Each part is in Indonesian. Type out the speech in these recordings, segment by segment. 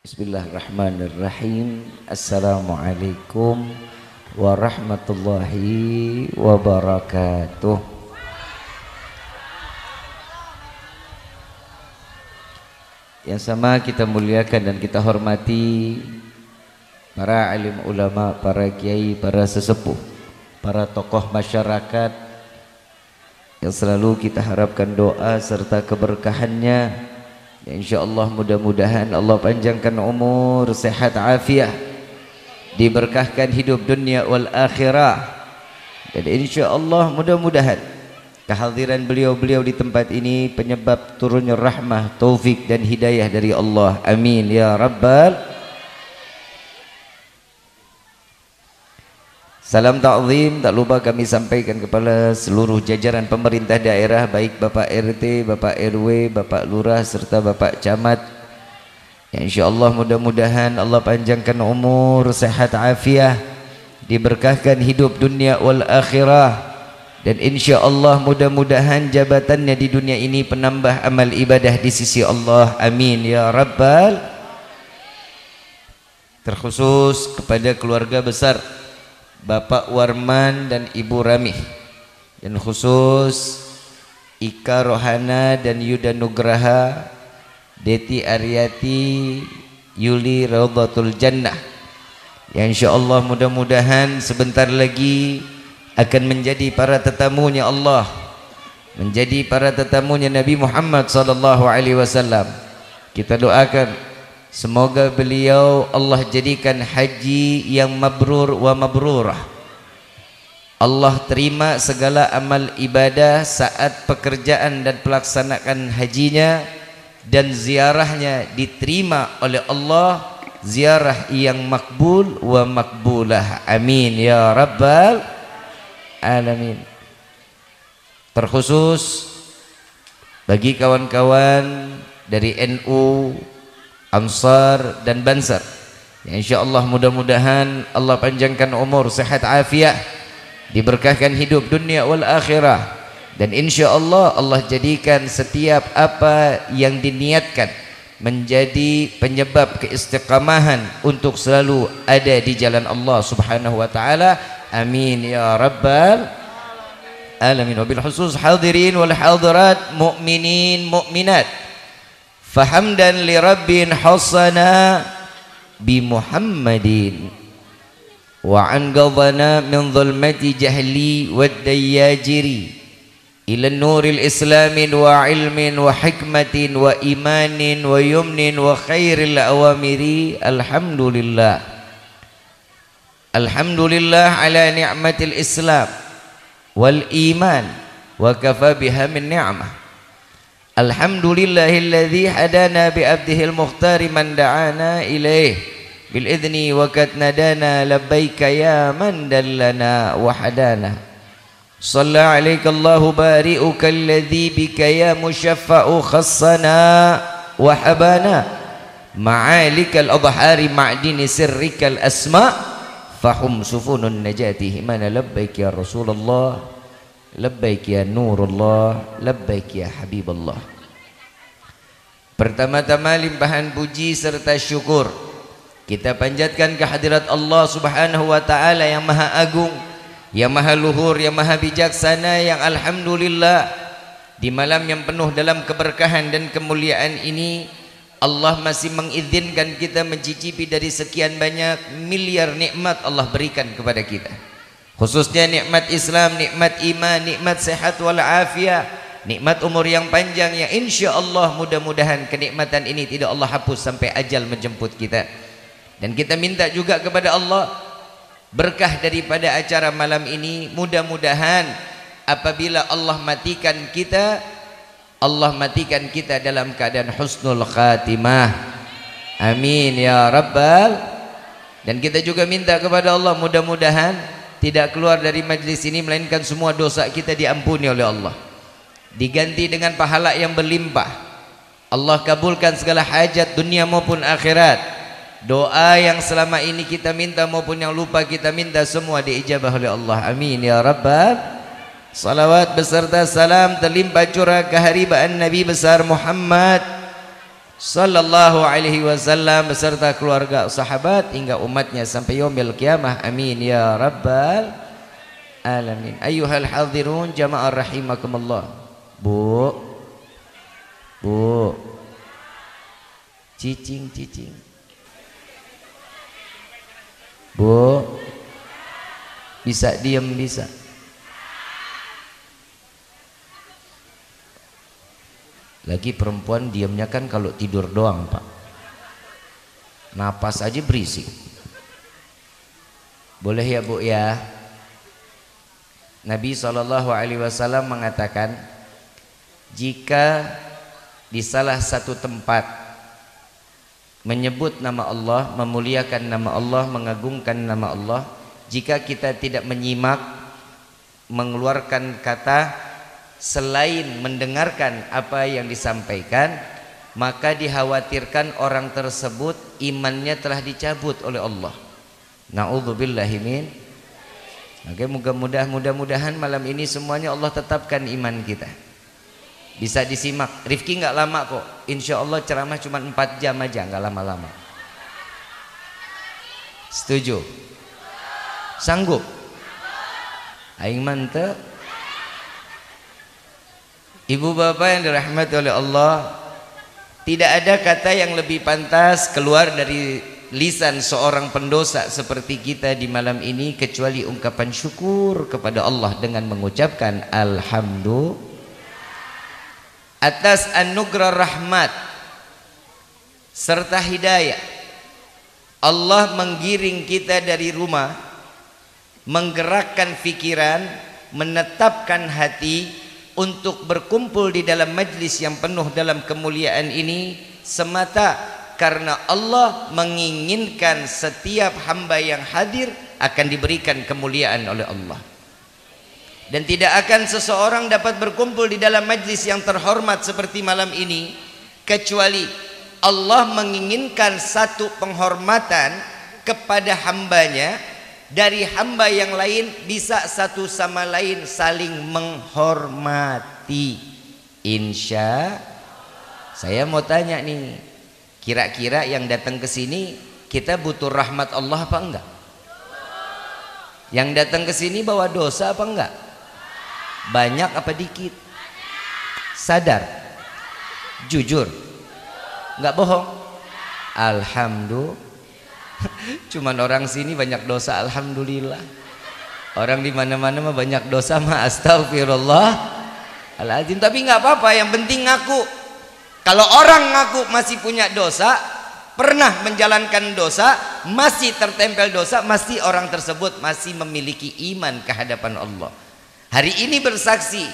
Bismillahirrahmanirrahim. Assalamualaikum warahmatullahi wabarakatuh. Yang sama kita muliakan dan kita hormati para alim ulama, para kiai, para sesepuh, para tokoh masyarakat yang selalu kita harapkan doa serta keberkahannya. Ya, insyaallah mudah-mudahan Allah panjangkan umur, sehat afiah, diberkahkan hidup dunia wal akhirah, dan insyaallah mudah-mudahan kehadiran beliau-beliau di tempat ini penyebab turunnya rahmah, taufik dan hidayah dari Allah. Amin ya rabbal. Salam ta'zim tak lupa kami sampaikan kepada seluruh jajaran pemerintah daerah, baik Bapak RT, Bapak RW, Bapak Lurah serta Bapak Camat. Ya, insyaallah mudah-mudahan Allah panjangkan umur, sehat afiah, diberkahkan hidup dunia wal akhirah, dan insyaallah mudah-mudahan jabatannya di dunia ini penambah amal ibadah di sisi Allah. Amin ya rabbal. Terkhusus kepada keluarga besar Bapak Warman dan Ibu Ramih, dan khusus Ika Rohana dan Yuda Nugraha, Deti Aryati, Yuli Raudhatul Jannah, yang insyaallah mudah-mudahan sebentar lagi akan menjadi para tetamunya Allah, menjadi para tetamunya Nabi Muhammad sallallahu alaihi wasallam. Kita doakan semoga beliau Allah jadikan haji yang mabrur wa mabrurah. Allah terima segala amal ibadah saat pekerjaan dan pelaksanaan hajinya, dan ziarahnya diterima oleh Allah, ziarah yang makbul wa makbulah. Amin ya rabbal alamin. Terkhusus bagi kawan-kawan dari NU, Ansar dan Bansar, ya, insyaallah mudah-mudahan Allah panjangkan umur, sehat afiah, diberkahkan hidup dunia wal akhirah, dan insyaallah Allah jadikan setiap apa yang diniatkan menjadi penyebab keistiqamahan untuk selalu ada di jalan Allah Subhanahu wa taala. Amin ya rabbal alamin. Wabil khusus hadirin wal hadirat, mukminin mukminat, fahamdan li rabbin hasana bi Muhammadin wa anqadhana min dhulmati jahli wad dayajiri ila nuril islamin wa ilmin wa hikmatin wa imanin wa yumnin wa khairil awamiri. Alhamdulillah, alhamdulillah ala ni'matil islam wal iman wa kafa biha min ni'mah. Alhamdulillahilladzi hadana bi abdihil mukhtari man da'ana ilaih bil idni wa kad nadana labbaika ya man dallana wa hadana. Shalla alaika Allahu bari'uka alladzi bika ya musyaffa'u khassana wa habana ma'alikal adhari ma'dini sirrikal asma fahum sufunun najati himana labbaik ya Rasulullah, labbaik ya nurullah, labbaik ya habiballah. Pertama-tama limpahan puji serta syukur kita panjatkan kehadirat Allah Subhanahu wa taala yang maha agung, yang maha luhur, yang maha bijaksana, yang alhamdulillah di malam yang penuh dalam keberkahan dan kemuliaan ini Allah masih mengizinkan kita mencicipi dari sekian banyak miliar nikmat Allah berikan kepada kita, khususnya nikmat Islam, nikmat iman, nikmat sehat wal afiah, nikmat umur yang panjang, yang insyaallah mudah-mudahan kenikmatan ini tidak Allah hapus sampai ajal menjemput kita. Dan kita minta juga kepada Allah berkah daripada acara malam ini, mudah-mudahan apabila Allah matikan kita, Allah matikan kita dalam keadaan husnul khatimah. Amin ya rabbal. Dan kita juga minta kepada Allah mudah-mudahan tidak keluar dari majlis ini melainkan semua dosa kita diampuni oleh Allah, diganti dengan pahala yang berlimpah. Allah kabulkan segala hajat dunia maupun akhirat. Doa yang selama ini kita minta maupun yang lupa kita minta semua diijabah oleh Allah. Amin ya rabbal. Salawat beserta salam terlimpah curah keharibaan Nabi besar Muhammad sallallahu alaihi wasallam beserta keluarga sahabat hingga umatnya sampai yaumil qiyamah. Amin ya rabbal alamin. Ayyuhal hadirun jamaah rahimakumullah. Bu, cicing. Bu, bisa diam bisa. Lagi perempuan diamnya kan kalau tidur doang Pak, napas aja berisik. Boleh ya Bu ya. Nabi SAW mengatakan, jika di salah satu tempat menyebut nama Allah, memuliakan nama Allah, mengagungkan nama Allah, jika kita tidak menyimak, mengeluarkan kata selain mendengarkan apa yang disampaikan, maka dikhawatirkan orang tersebut imannya telah dicabut oleh Allah. Na'udzubillahi min. Oke, mudah-mudahan malam ini semuanya Allah tetapkan iman kita. Bisa disimak. Rifki nggak lama kok. Insya Allah ceramah cuma 4 jam aja, nggak lama-lama. Setuju? Sanggup? Aing mantep. Ibu bapak yang dirahmati oleh Allah, tidak ada kata yang lebih pantas keluar dari lisan seorang pendosa seperti kita di malam ini kecuali ungkapan syukur kepada Allah dengan mengucapkan alhamdulillah atas anugerah rahmat serta hidayah. Allah menggiring kita dari rumah, menggerakkan pikiran, menetapkan hati untuk berkumpul di dalam majlis yang penuh dalam kemuliaan ini semata karena Allah menginginkan setiap hamba yang hadir akan diberikan kemuliaan oleh Allah. Dan tidak akan seseorang dapat berkumpul di dalam majlis yang terhormat seperti malam ini kecuali Allah menginginkan satu penghormatan kepada hambanya. Dari hamba yang lain bisa satu sama lain saling menghormati. Insya saya mau tanya nih, kira-kira yang datang ke sini kita butuh rahmat Allah apa enggak? Yang datang ke sini bawa dosa apa enggak? Banyak apa dikit? Sadar? Jujur? Enggak bohong? Alhamdulillah. Cuman orang sini banyak dosa, alhamdulillah. Orang di mana-mana mah banyak dosa mah astagfirullahaladzim. Tapi nggak apa-apa, yang penting ngaku. Kalau orang ngaku masih punya dosa, pernah menjalankan dosa, masih tertempel dosa, masih orang tersebut masih memiliki iman ke hadapan Allah. Hari ini bersaksi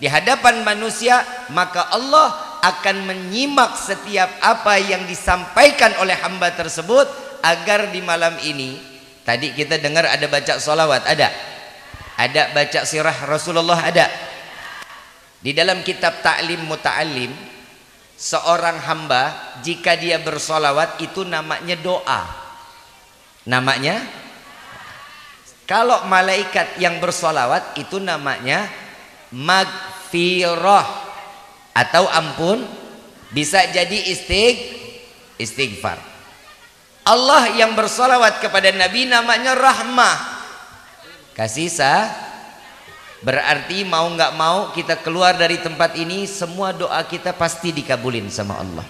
di hadapan manusia, maka Allah akan menyimak setiap apa yang disampaikan oleh hamba tersebut. Agar di malam ini, tadi kita dengar ada baca sholawat, ada baca sirah Rasulullah, ada. Di dalam kitab Ta'lim Muta'allim, seorang hamba jika dia bersolawat itu namanya doa. Namanya, kalau malaikat yang bersolawat itu namanya magfirah atau ampun, bisa jadi istighfar. Allah yang bersolawat kepada Nabi namanya rahmah, kasih berarti mau nggak mau kita keluar dari tempat ini semua doa kita pasti dikabulin sama Allah.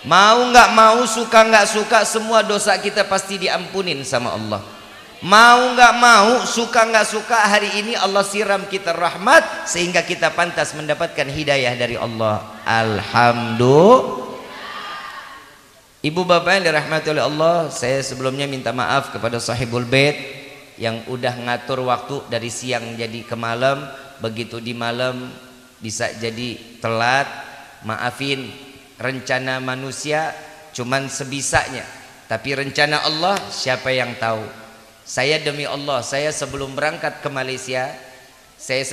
Mau nggak mau, suka nggak suka, semua dosa kita pasti diampunin sama Allah. Mau nggak mau, suka nggak suka, hari ini Allah siram kita rahmat sehingga kita pantas mendapatkan hidayah dari Allah. Alhamdulillah. Ibu bapak yang dirahmati oleh Allah, saya sebelumnya minta maaf kepada sahibul bait yang udah ngatur waktu dari siang jadi ke malam. Begitu di malam bisa jadi telat, maafin. Rencana manusia cuman sebisanya, tapi rencana Allah siapa yang tahu. Saya demi Allah, saya sebelum berangkat ke Malaysia, saya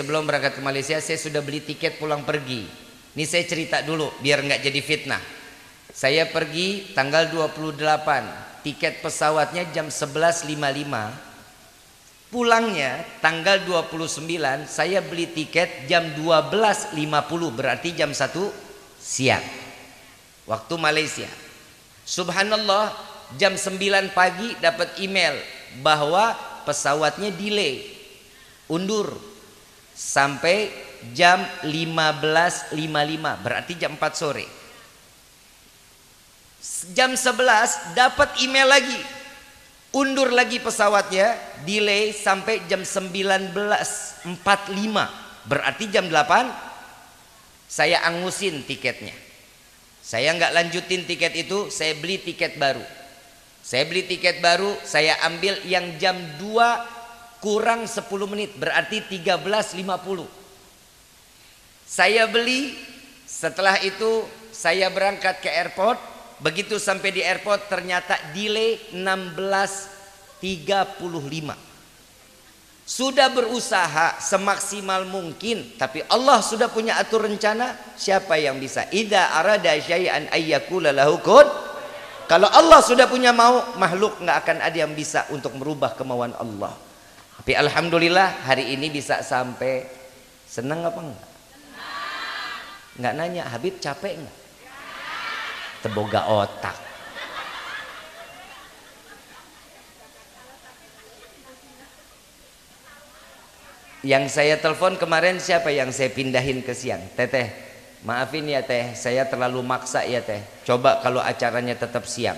sudah beli tiket pulang pergi. Ini saya cerita dulu biar nggak jadi fitnah. Saya pergi tanggal 28, tiket pesawatnya jam 11.55. Pulangnya tanggal 29, saya beli tiket jam 12.50, berarti jam 1 siang. waktu Malaysia. Subhanallah, jam 9 pagi dapat email bahwa pesawatnya delay, undur sampai jam 15.55, berarti jam 4 sore. Jam 11 dapat email lagi, undur lagi pesawatnya, delay sampai jam 19.45, berarti jam 8 saya angusin tiketnya. Saya nggak lanjutin tiket itu, saya beli tiket baru. Saya beli tiket baru, saya ambil yang jam 2 kurang 10 menit, berarti 13.50. Saya beli, setelah itu saya berangkat ke airport. Begitu sampai di airport ternyata delay 16.35. Sudah berusaha semaksimal mungkin, tapi Allah sudah punya atur rencana. Siapa yang bisa? Idza arada syai'an ayyakula lahu kun. Kalau Allah sudah punya mau, makhluk nggak akan ada yang bisa untuk merubah kemauan Allah. Tapi alhamdulillah hari ini bisa sampai. Senang apa enggak? Nggak nanya, Habib capek nggak? Teboga otak. Yang saya telepon kemarin siapa yang saya pindahin ke siang? Teteh, maafin ya teh, saya terlalu maksa ya teh. Coba kalau acaranya tetap siang.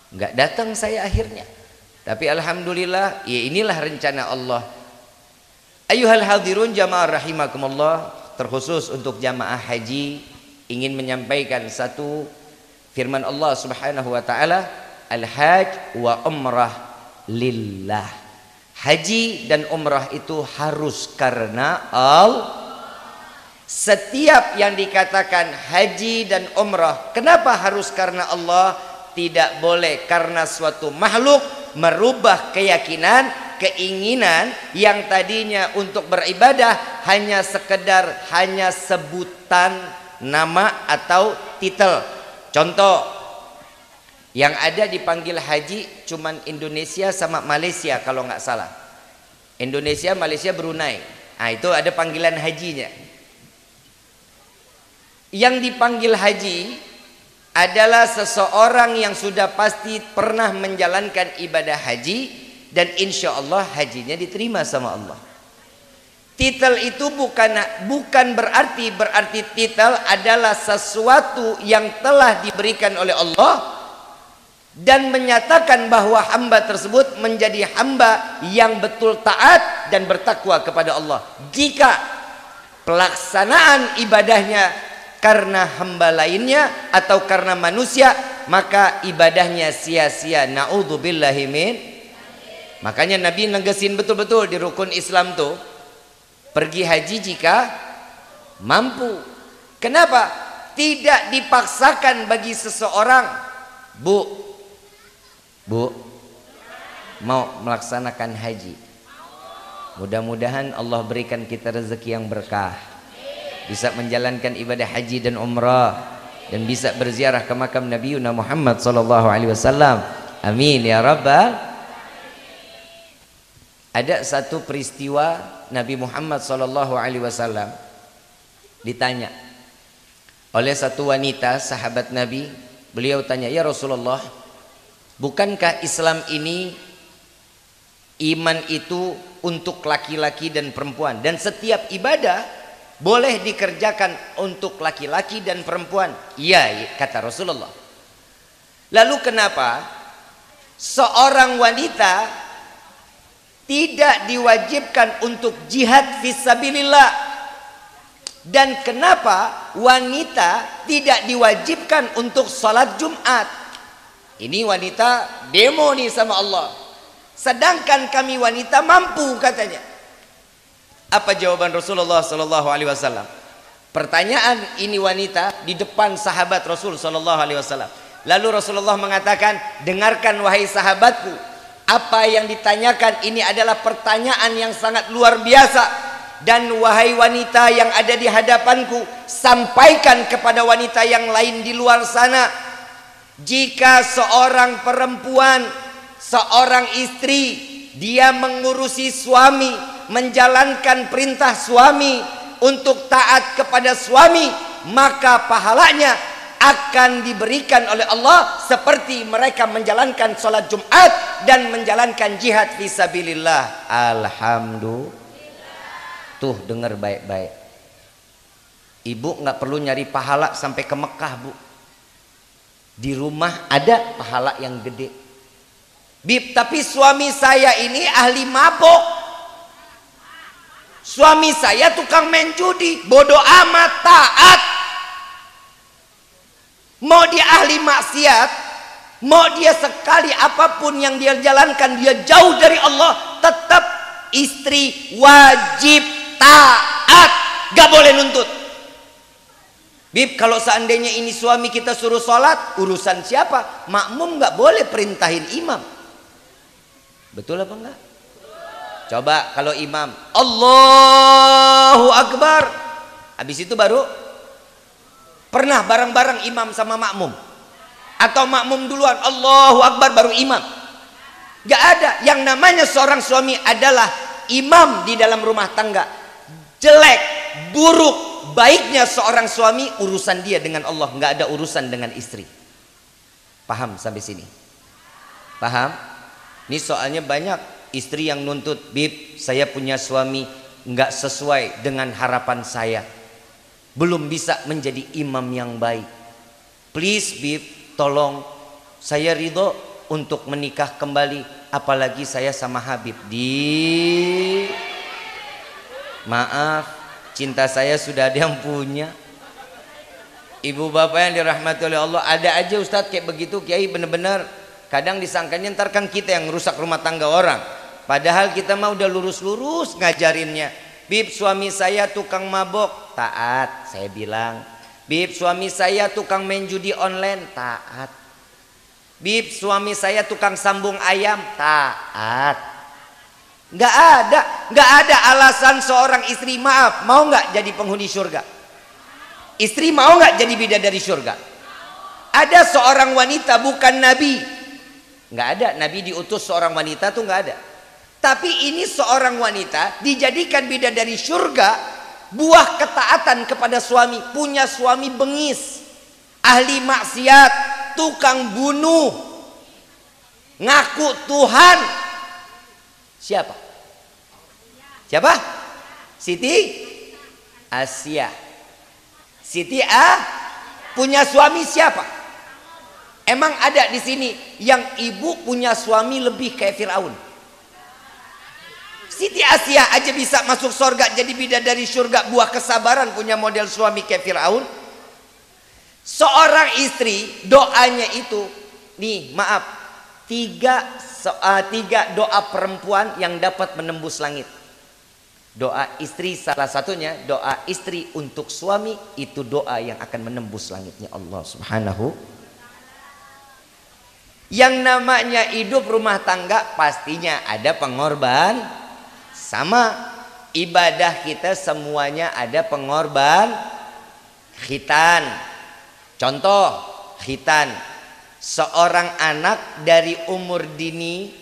Nggak datang saya akhirnya. Tapi alhamdulillah, ya inilah rencana Allah. Ayuhal hadirun jamaah rahimakumullah, terkhusus untuk jamaah haji, ingin menyampaikan satu firman Allah Subhanahu wa taala, al-hajj wa umrah lillah. Haji dan umrah itu harus karena Allah. Setiap yang dikatakan haji dan umrah, kenapa harus karena Allah? Tidak boleh karena suatu makhluk merubah keyakinan, keinginan yang tadinya untuk beribadah hanya sekedar hanya sebutan nama atau titel. Contoh, yang ada dipanggil haji cuman Indonesia sama Malaysia kalau nggak salah. Indonesia, Malaysia, Brunei. Nah, itu ada panggilan hajinya. Yang dipanggil haji adalah seseorang yang sudah pasti pernah menjalankan ibadah haji dan insya Allah hajinya diterima sama Allah. Titel itu bukan berarti titel adalah sesuatu yang telah diberikan oleh Allah dan menyatakan bahwa hamba tersebut menjadi hamba yang betul taat dan bertakwa kepada Allah. Jika pelaksanaan ibadahnya karena hamba lainnya atau karena manusia, maka ibadahnya sia-sia. Na'udzubillahi min. Makanya Nabi negesin betul-betul di rukun Islam tuh, pergi haji jika mampu. Kenapa? Tidak dipaksakan bagi seseorang. Bu, mau melaksanakan haji, mudah-mudahan Allah berikan kita rezeki yang berkah, bisa menjalankan ibadah haji dan umrah, dan bisa berziarah ke makam Nabi Muhammad SAW. Amin ya rabbal. Ada satu peristiwa Nabi Muhammad SAW ditanya oleh satu wanita sahabat Nabi. Beliau tanya, ya Rasulullah, bukankah Islam ini iman itu untuk laki-laki dan perempuan, dan setiap ibadah boleh dikerjakan untuk laki-laki dan perempuan? Iya, kata Rasulullah. Lalu kenapa seorang wanita tidak diwajibkan untuk jihad fisabilillah, dan kenapa wanita tidak diwajibkan untuk sholat Jumat? Ini wanita demo nih sama Allah, sedangkan kami wanita mampu katanya. Apa jawaban Rasulullah SAW? Pertanyaan ini wanita di depan sahabat Rasul SAW. Lalu Rasulullah mengatakan, dengarkan wahai sahabatku, apa yang ditanyakan ini adalah pertanyaan yang sangat luar biasa. Dan wahai wanita yang ada di hadapanku, sampaikan kepada wanita yang lain di luar sana, jika seorang perempuan, seorang istri, dia mengurusi suami, menjalankan perintah suami untuk taat kepada suami, maka pahalanya akan diberikan oleh Allah seperti mereka menjalankan sholat Jumat dan menjalankan jihad fisabilillah. Alhamdulillah. Tuh dengar baik-baik. Ibu nggak perlu nyari pahala sampai ke Mekah, Bu. Di rumah ada pahala yang gede. Bib, tapi suami saya ini ahli mabok. Suami saya tukang main judi. Bodoh amat, taat. Mau dia ahli maksiat, mau dia sekali apapun yang dia jalankan dia jauh dari Allah, tetap istri wajib taat, gak boleh nuntut. Bib, kalau seandainya ini suami kita suruh sholat, urusan siapa? Makmum gak boleh perintahin imam. Betul apa enggak? Coba kalau imam Allahu Akbar, habis itu baru pernah bareng-bareng imam sama makmum? Atau makmum duluan Allahu Akbar baru imam? Gak ada. Yang namanya seorang suami adalah imam di dalam rumah tangga. Jelek, buruk, baiknya seorang suami urusan dia dengan Allah, gak ada urusan dengan istri. Paham sampai sini? Paham? Ini soalnya banyak istri yang nuntut, Bib, saya punya suami gak sesuai dengan harapan saya, belum bisa menjadi imam yang baik. Please Bib, tolong, saya ridho untuk menikah kembali, apalagi saya sama Habib. Maaf, cinta saya sudah ada yang punya. Ibu bapak yang dirahmati oleh Allah, ada aja Ustadz kayak begitu Kiai, bener-bener kadang disangkanya ntar kan kita yang rusak rumah tangga orang, padahal kita mah udah lurus-lurus ngajarinnya. Bib, suami saya tukang mabok, taat, saya bilang. Bib, suami saya tukang main judi online, taat. Bib, suami saya tukang sambung ayam, taat. Nggak ada alasan seorang istri, maaf, mau nggak jadi penghuni surga? Istri mau nggak jadi bidadari surga? Ada seorang wanita, bukan nabi, nggak ada, nabi diutus seorang wanita tuh nggak ada. Tapi ini seorang wanita dijadikan bidadari surga, buah ketaatan kepada suami. Punya suami bengis, ahli maksiat, tukang bunuh, ngaku Tuhan. Siapa? Siapa? Siti Asia. Siti A punya suami siapa? Emang ada di sini yang ibu punya suami lebih kayak Firaun? Siti Asia aja bisa masuk surga jadi bidadari surga, buah kesabaran, punya model suami kayak Firaun. Seorang istri doanya itu nih, maaf, tiga doa perempuan yang dapat menembus langit. Doa istri salah satunya, doa istri untuk suami itu doa yang akan menembus langitnya Allah Subhanahu. Yang namanya hidup rumah tangga pastinya ada pengorban. Sama ibadah kita semuanya ada pengorban. Khitan, contoh khitan, seorang anak dari umur dini,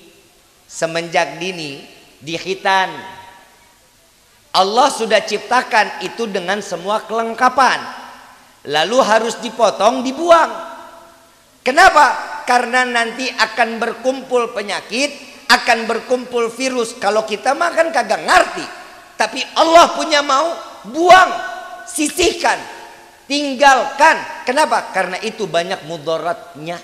semenjak dini dikhitan. Allah sudah ciptakan itu dengan semua kelengkapan, lalu harus dipotong, dibuang. Kenapa? Karena nanti akan berkumpul penyakit, akan berkumpul virus. Kalau kita mah kan kagak ngerti, tapi Allah punya mau, buang, sisihkan, tinggalkan. Kenapa? Karena itu banyak mudaratnya.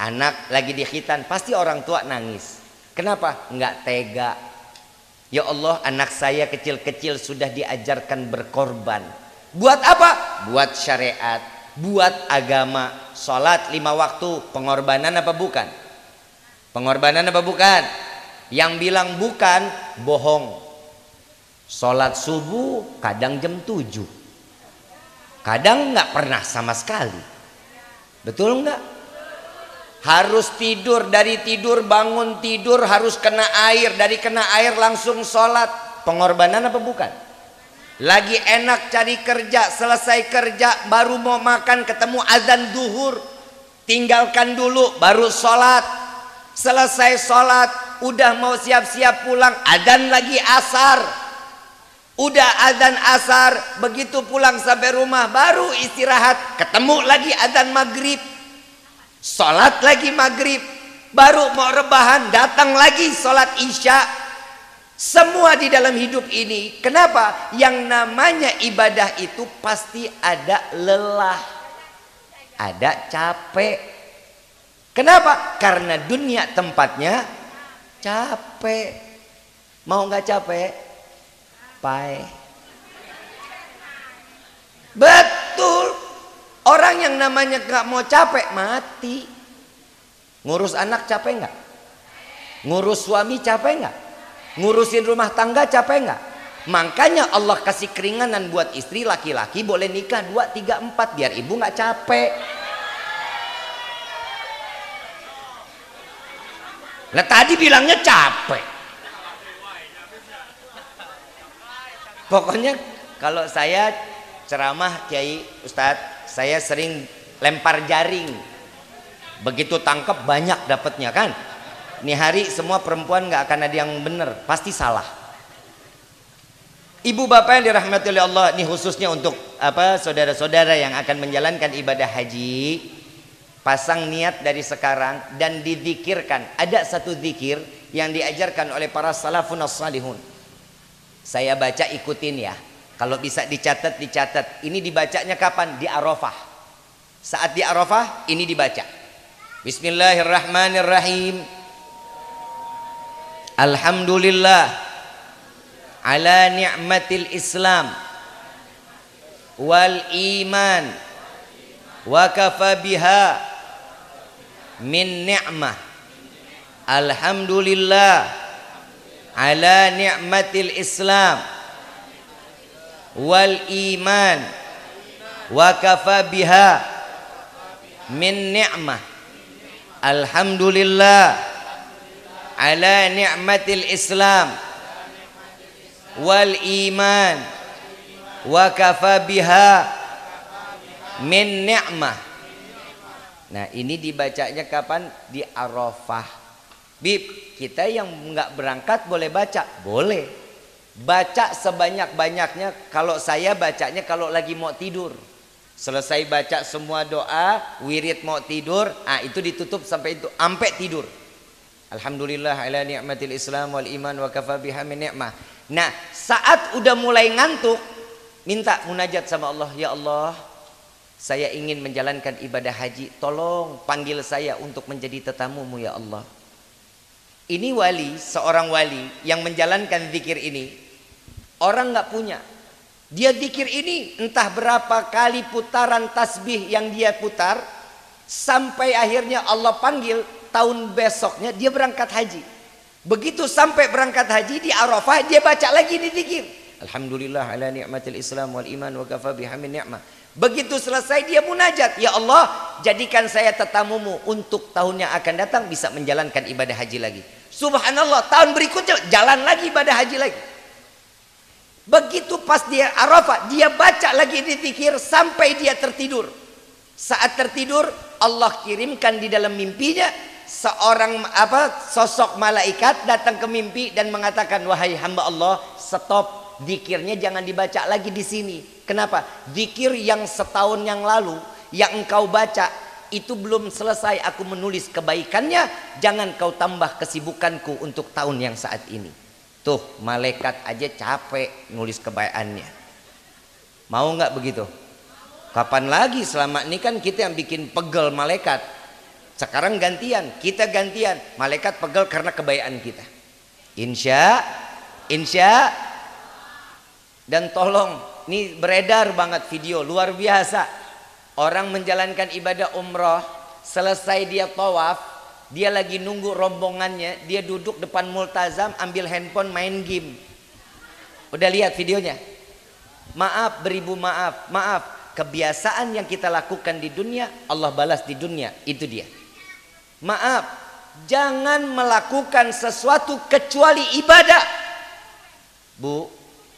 Anak lagi dikhitan pasti orang tua nangis. Kenapa? Nggak tega. Ya Allah, anak saya kecil-kecil sudah diajarkan berkorban. Buat apa? Buat syariat, buat agama. Sholat 5 waktu, pengorbanan apa bukan? Pengorbanan apa bukan? Yang bilang bukan, bohong. Sholat subuh kadang jam 7, kadang nggak pernah sama sekali. Betul nggak? Harus tidur, dari tidur bangun tidur harus kena air, dari kena air langsung sholat. Pengorbanan apa bukan? Lagi enak cari kerja, selesai kerja baru mau makan ketemu azan duhur, tinggalkan dulu baru sholat. Selesai sholat udah mau siap-siap pulang, azan lagi asar. Udah azan asar, begitu pulang sampai rumah baru istirahat, ketemu lagi azan maghrib, sholat lagi maghrib, baru mau rebahan datang lagi sholat isya. Semua di dalam hidup ini, kenapa? Yang namanya ibadah itu pasti ada lelah, ada capek. Kenapa? Karena dunia tempatnya capek. Mau nggak capek? Pai. Betul. Orang yang namanya nggak mau capek mati. Ngurus anak capek nggak? Ngurus suami capek nggak? Ngurusin rumah tangga capek nggak? Makanya Allah kasih keringanan buat istri laki-laki boleh nikah 2, 3, 4 biar ibu nggak capek. Nah tadi bilangnya capek. Pokoknya kalau saya ceramah Kiai Ustadz, saya sering lempar jaring. Begitu tangkap banyak dapatnya kan. Ini hari semua perempuan nggak akan ada yang benar, pasti salah. Ibu bapak yang dirahmati oleh Allah, ini khususnya untuk saudara-saudara yang akan menjalankan ibadah haji, pasang niat dari sekarang dan dizikirkan. Ada satu zikir yang diajarkan oleh para salafun as-salihun. Saya baca ikutin ya. Kalau bisa dicatat dicatat. Ini dibacanya kapan? Di Arafah. Saat di Arafah ini dibaca. Bismillahirrahmanirrahim. Alhamdulillah ala ni'matil Islam wal iman wa kafa biha min ni'mah. Alhamdulillah ala ni'matil Islam wal iman wa kafa biha min ni'mah. Alhamdulillah ala ni'matil Islam wal iman wa kafa biha min ni'mah. Nah ini dibacanya kapan? Di Arafah. Bib, kita yang nggak berangkat boleh baca? Boleh. Baca sebanyak-banyaknya. Kalau saya bacanya kalau lagi mau tidur. Selesai baca semua doa, wirid mau tidur, itu ditutup sampai tidur. Alhamdulillah ala ni'matil Islam wal iman wa kafa biha min ni'mah. Nah, saat udah mulai ngantuk, minta munajat sama Allah, ya Allah, saya ingin menjalankan ibadah haji, tolong panggil saya untuk menjadi tetamumu ya Allah. Ini wali, seorang wali yang menjalankan zikir ini, orang nggak punya. Dia zikir ini entah berapa kali putaran tasbih yang dia putar, sampai akhirnya Allah panggil. Tahun besoknya dia berangkat haji. Begitu sampai berangkat haji di Arafah, dia baca lagi di zikir. Alhamdulillah ala ni'matil Islam wal iman wa kafa biha min ni'mah. Begitu selesai dia munajat, ya Allah, jadikan saya tetamumu untuk tahun yang akan datang bisa menjalankan ibadah haji lagi. Subhanallah, tahun berikutnya jalan lagi ibadah haji lagi. Begitu pas dia Arafah, dia baca lagi di zikir sampai dia tertidur. Saat tertidur, Allah kirimkan di dalam mimpinya seorang sosok malaikat datang ke mimpi dan mengatakan, wahai hamba Allah, stop, zikirnya jangan dibaca lagi di sini. Kenapa? Zikir yang setahun yang lalu yang engkau baca itu belum selesai aku menulis kebaikannya, jangan kau tambah kesibukanku untuk tahun yang saat ini. Tuh, malaikat aja capek nulis kebaikannya. Mau nggak begitu? Kapan lagi? Selama ini kan kita yang bikin pegel malaikat. Sekarang gantian, kita gantian. Malaikat pegel karena kebaikan kita. Insya. Dan tolong, ini beredar banget video luar biasa. Orang menjalankan ibadah umroh, selesai dia tawaf, dia lagi nunggu rombongannya, dia duduk depan multazam ambil handphone main game. Udah lihat videonya? Maaf, beribu maaf. Kebiasaan yang kita lakukan di dunia, Allah balas di dunia. Itu dia. Maaf, jangan melakukan sesuatu kecuali ibadah. Bu,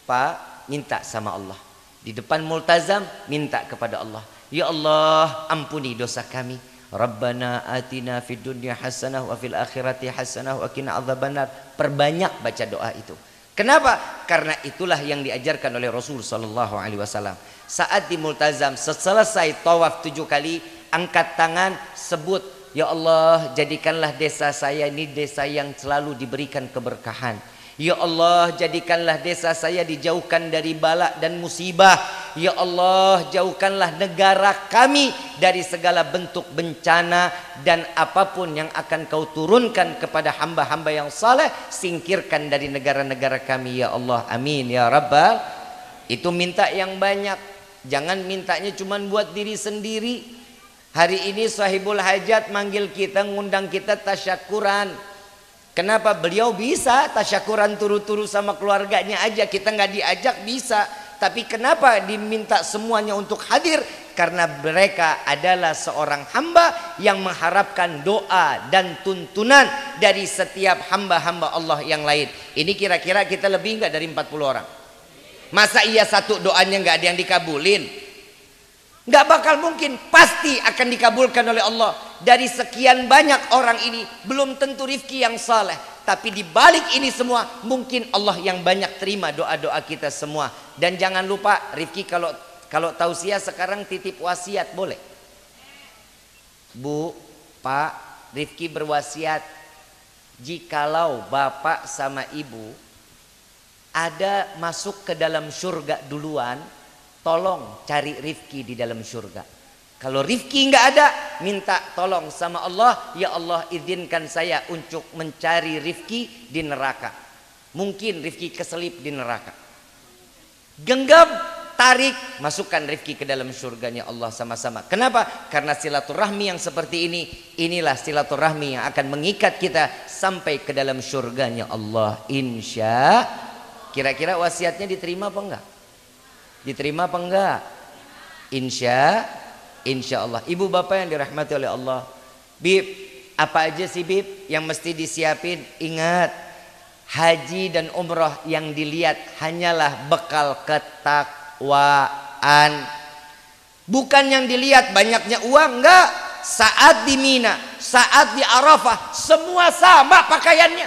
Pak, minta sama Allah. Di depan multazam, minta kepada Allah. Ya Allah, ampuni dosa kami. Rabbana atina fid dunya hasanah wa fil akhirati hasanah wa qina adzabannar. Perbanyak baca doa itu. Kenapa? Karena itulah yang diajarkan oleh Rasul sallallahu alaihi wasallam. Saat di multazam selesai tawaf 7 kali, angkat tangan, sebut, ya Allah, jadikanlah desa saya ini desa yang selalu diberikan keberkahan. Ya Allah, jadikanlah desa saya dijauhkan dari bala dan musibah. Ya Allah, jauhkanlah negara kami dari segala bentuk bencana, dan apapun yang akan kau turunkan kepada hamba-hamba yang saleh, singkirkan dari negara-negara kami ya Allah. Amin ya Rabbal. Itu minta yang banyak. Jangan mintanya cuma buat diri sendiri. Hari ini sahibul hajat manggil kita, ngundang kita tasyakuran. Kenapa? Beliau bisa tasyakuran turu-turu sama keluarganya aja, kita nggak diajak bisa. Tapi kenapa diminta semuanya untuk hadir? Karena mereka adalah seorang hamba yang mengharapkan doa dan tuntunan dari setiap hamba-hamba Allah yang lain. Ini kira-kira kita lebih nggak dari 40 orang? Masa iya satu doanya nggak ada yang dikabulin? Nggak bakal mungkin, pasti akan dikabulkan oleh Allah. Dari sekian banyak orang ini belum tentu Rifki yang saleh, tapi di balik ini semua mungkin Allah yang banyak terima doa-doa kita semua. Dan jangan lupa Rifki kalau tausiah sekarang titip wasiat boleh. Bu, Pak, Rifki berwasiat, jikalau bapak sama ibu ada masuk ke dalam surga duluan, tolong cari Rifki di dalam surga. Kalau Rifki nggak ada, minta tolong sama Allah, ya Allah izinkan saya untuk mencari Rifki di neraka. Mungkin Rifki keselip di neraka. Genggam, tarik, masukkan Rifki ke dalam surganya Allah sama-sama. Kenapa? Karena silaturahmi yang seperti ini, inilah silaturahmi yang akan mengikat kita sampai ke dalam surganya Allah. Insya. Kira-kira wasiatnya diterima apa enggak? Diterima apa enggak? Insya Allah. Ibu bapak yang dirahmati oleh Allah, Bib, apa aja sih Bib yang mesti disiapin? Ingat, haji dan umroh yang dilihat hanyalah bekal ketakwaan, bukan yang dilihat banyaknya uang. Enggak. Saat di Mina, saat di Arafah, semua sama pakaiannya,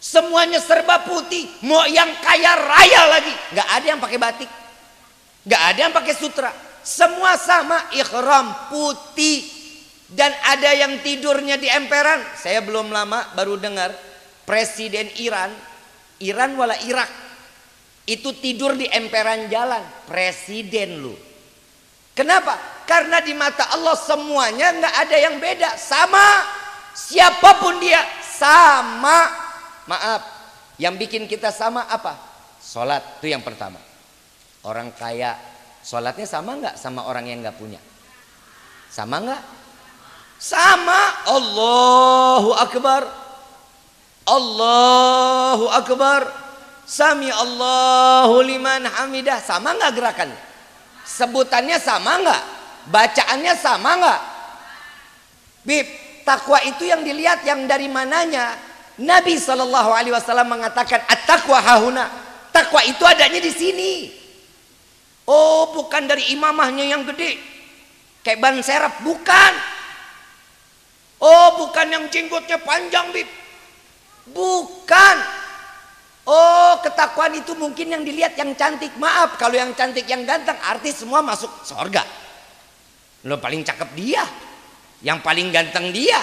semuanya serba putih. Mau yang kaya raya lagi, nggak ada yang pakai batik, nggak ada yang pakai sutra, semua sama ihram putih. Dan ada yang tidurnya di emperan. Saya belum lama baru dengar presiden Iran wala Irak itu tidur di emperan jalan. Presiden lu. Kenapa? Karena di mata Allah semuanya nggak ada yang beda, sama. Siapapun dia sama. Maaf, yang bikin kita sama apa? Sholat, itu yang pertama. Orang kaya sholatnya sama nggak sama orang yang nggak punya? Sama nggak? Sama. Allahu Akbar, Allahu Akbar, Sami Allahu liman hamidah. Sama nggak gerakan? Sebutannya sama nggak? Bacaannya sama nggak? Bib, takwa itu yang dilihat yang dari mananya? Nabi SAW mengatakan at-taqwa hahuna. Takwa itu adanya di sini. Oh, bukan dari imamahnya yang gede kayak ban serep, bukan. Oh, bukan yang jenggotnya panjang, Bib, bukan. Oh, ketakwaan itu mungkin yang dilihat yang cantik. Maaf, kalau yang cantik yang ganteng artis semua masuk surga. Lo paling cakep dia, yang paling ganteng dia.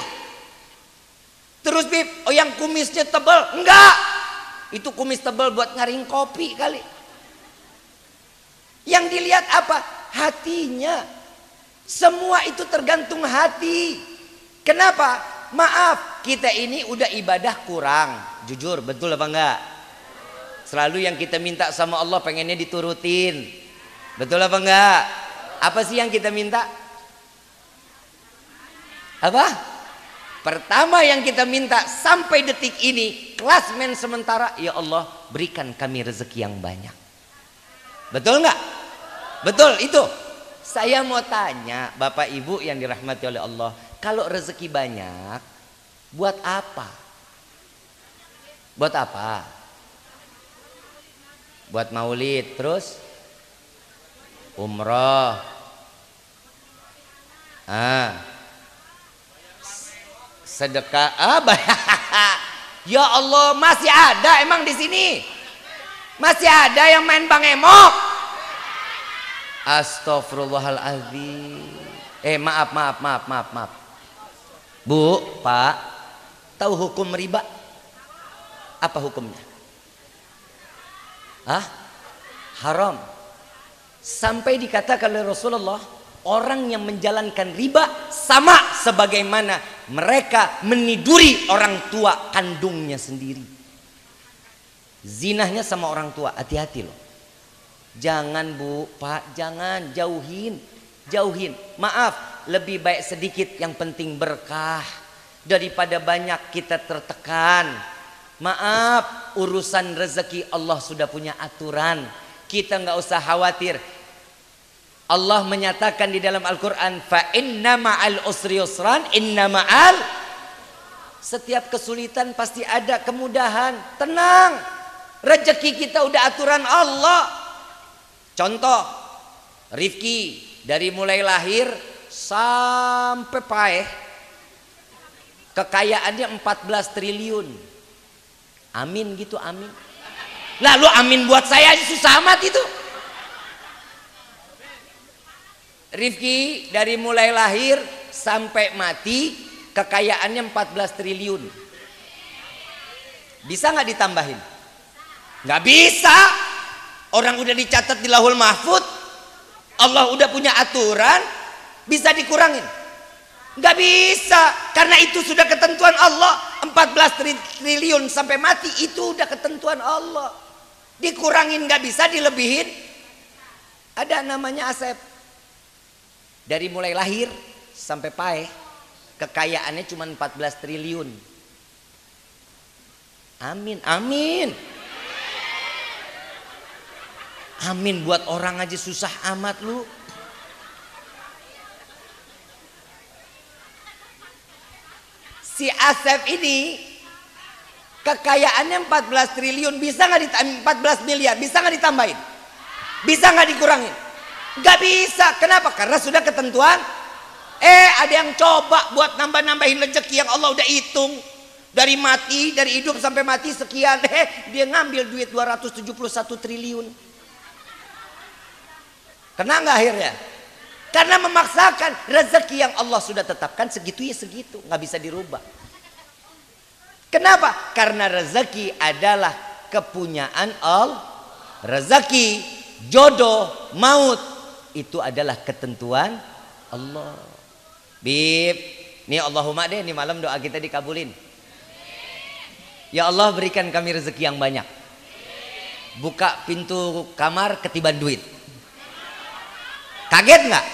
Terus Bib, oh yang kumisnya tebal, enggak, itu kumis tebal buat ngaring kopi kali. Yang dilihat apa? Hatinya. Semua itu tergantung hati. Kenapa? Maaf, kita ini udah ibadah kurang. Jujur, betul apa enggak? Selalu yang kita minta sama Allah pengennya diturutin. Betul apa enggak? Apa sih yang kita minta? Apa? Pertama yang kita minta sampai detik ini, klasmen sementara, ya Allah berikan kami rezeki yang banyak. Betul nggak? Betul itu. Saya mau tanya Bapak Ibu yang dirahmati oleh Allah, kalau rezeki banyak buat apa? Buat apa? Buat maulid, terus umroh, sedekah. Ya Allah, masih ada emang di sini? Masih ada yang main bang emok. Astagfirullahaladzim. Maaf. Bu, Pak, tahu hukum riba? Apa hukumnya? Haram. Sampai dikatakan oleh Rasulullah, orang yang menjalankan riba sama sebagaimana mereka meniduri orang tua kandungnya sendiri. Zinahnya sama orang tua, hati-hati loh. Jangan Bu, Pak, jangan, jauhin. Maaf, lebih baik sedikit yang penting berkah daripada banyak kita tertekan. Maaf, urusan rezeki Allah sudah punya aturan. Kita nggak usah khawatir. Allah menyatakan di dalam Al-Quran, fa inna ma'al usri yusran, inna ma'al. Setiap kesulitan pasti ada kemudahan. Tenang, rezeki kita udah aturan Allah. Contoh, Rifki dari mulai lahir sampai paeh kekayaannya 14 triliun. Amin gitu, amin. Lalu amin buat saya aja susah amat itu. Rifki dari mulai lahir sampai mati kekayaannya 14 triliun. Bisa nggak ditambahin? Nggak bisa. Orang udah dicatat di Lauhul Mahfud, Allah udah punya aturan. Bisa dikurangin? Nggak bisa, karena itu sudah ketentuan Allah. 14 triliun sampai mati itu udah ketentuan Allah. Dikurangin nggak bisa, dilebihin. Ada namanya Asep. Dari mulai lahir sampai paeh kekayaannya cuma 14 triliun. Amin, amin. Amin buat orang aja susah amat lu. Si Asep ini kekayaannya 14 triliun, bisa nggak 14 miliar, bisa nggak ditambahin? Bisa nggak dikurangin? Nggak bisa. Kenapa? Karena sudah ketentuan. Ada yang coba buat nambah-nambahin rezeki yang Allah udah hitung. Dari mati, dari hidup sampai mati sekian. Dia ngambil duit 271 triliun. Kena nggak akhirnya? Karena memaksakan rezeki yang Allah sudah tetapkan segitu ya segitu, nggak bisa dirubah. Kenapa? Karena rezeki adalah kepunyaan Allah. Rezeki, jodoh, maut itu adalah ketentuan Allah. Bib, nih Allahumma deh, nih malam doa kita dikabulin. Ya Allah, berikan kami rezeki yang banyak. Buka pintu kamar ketiban duit. Kaget nggak?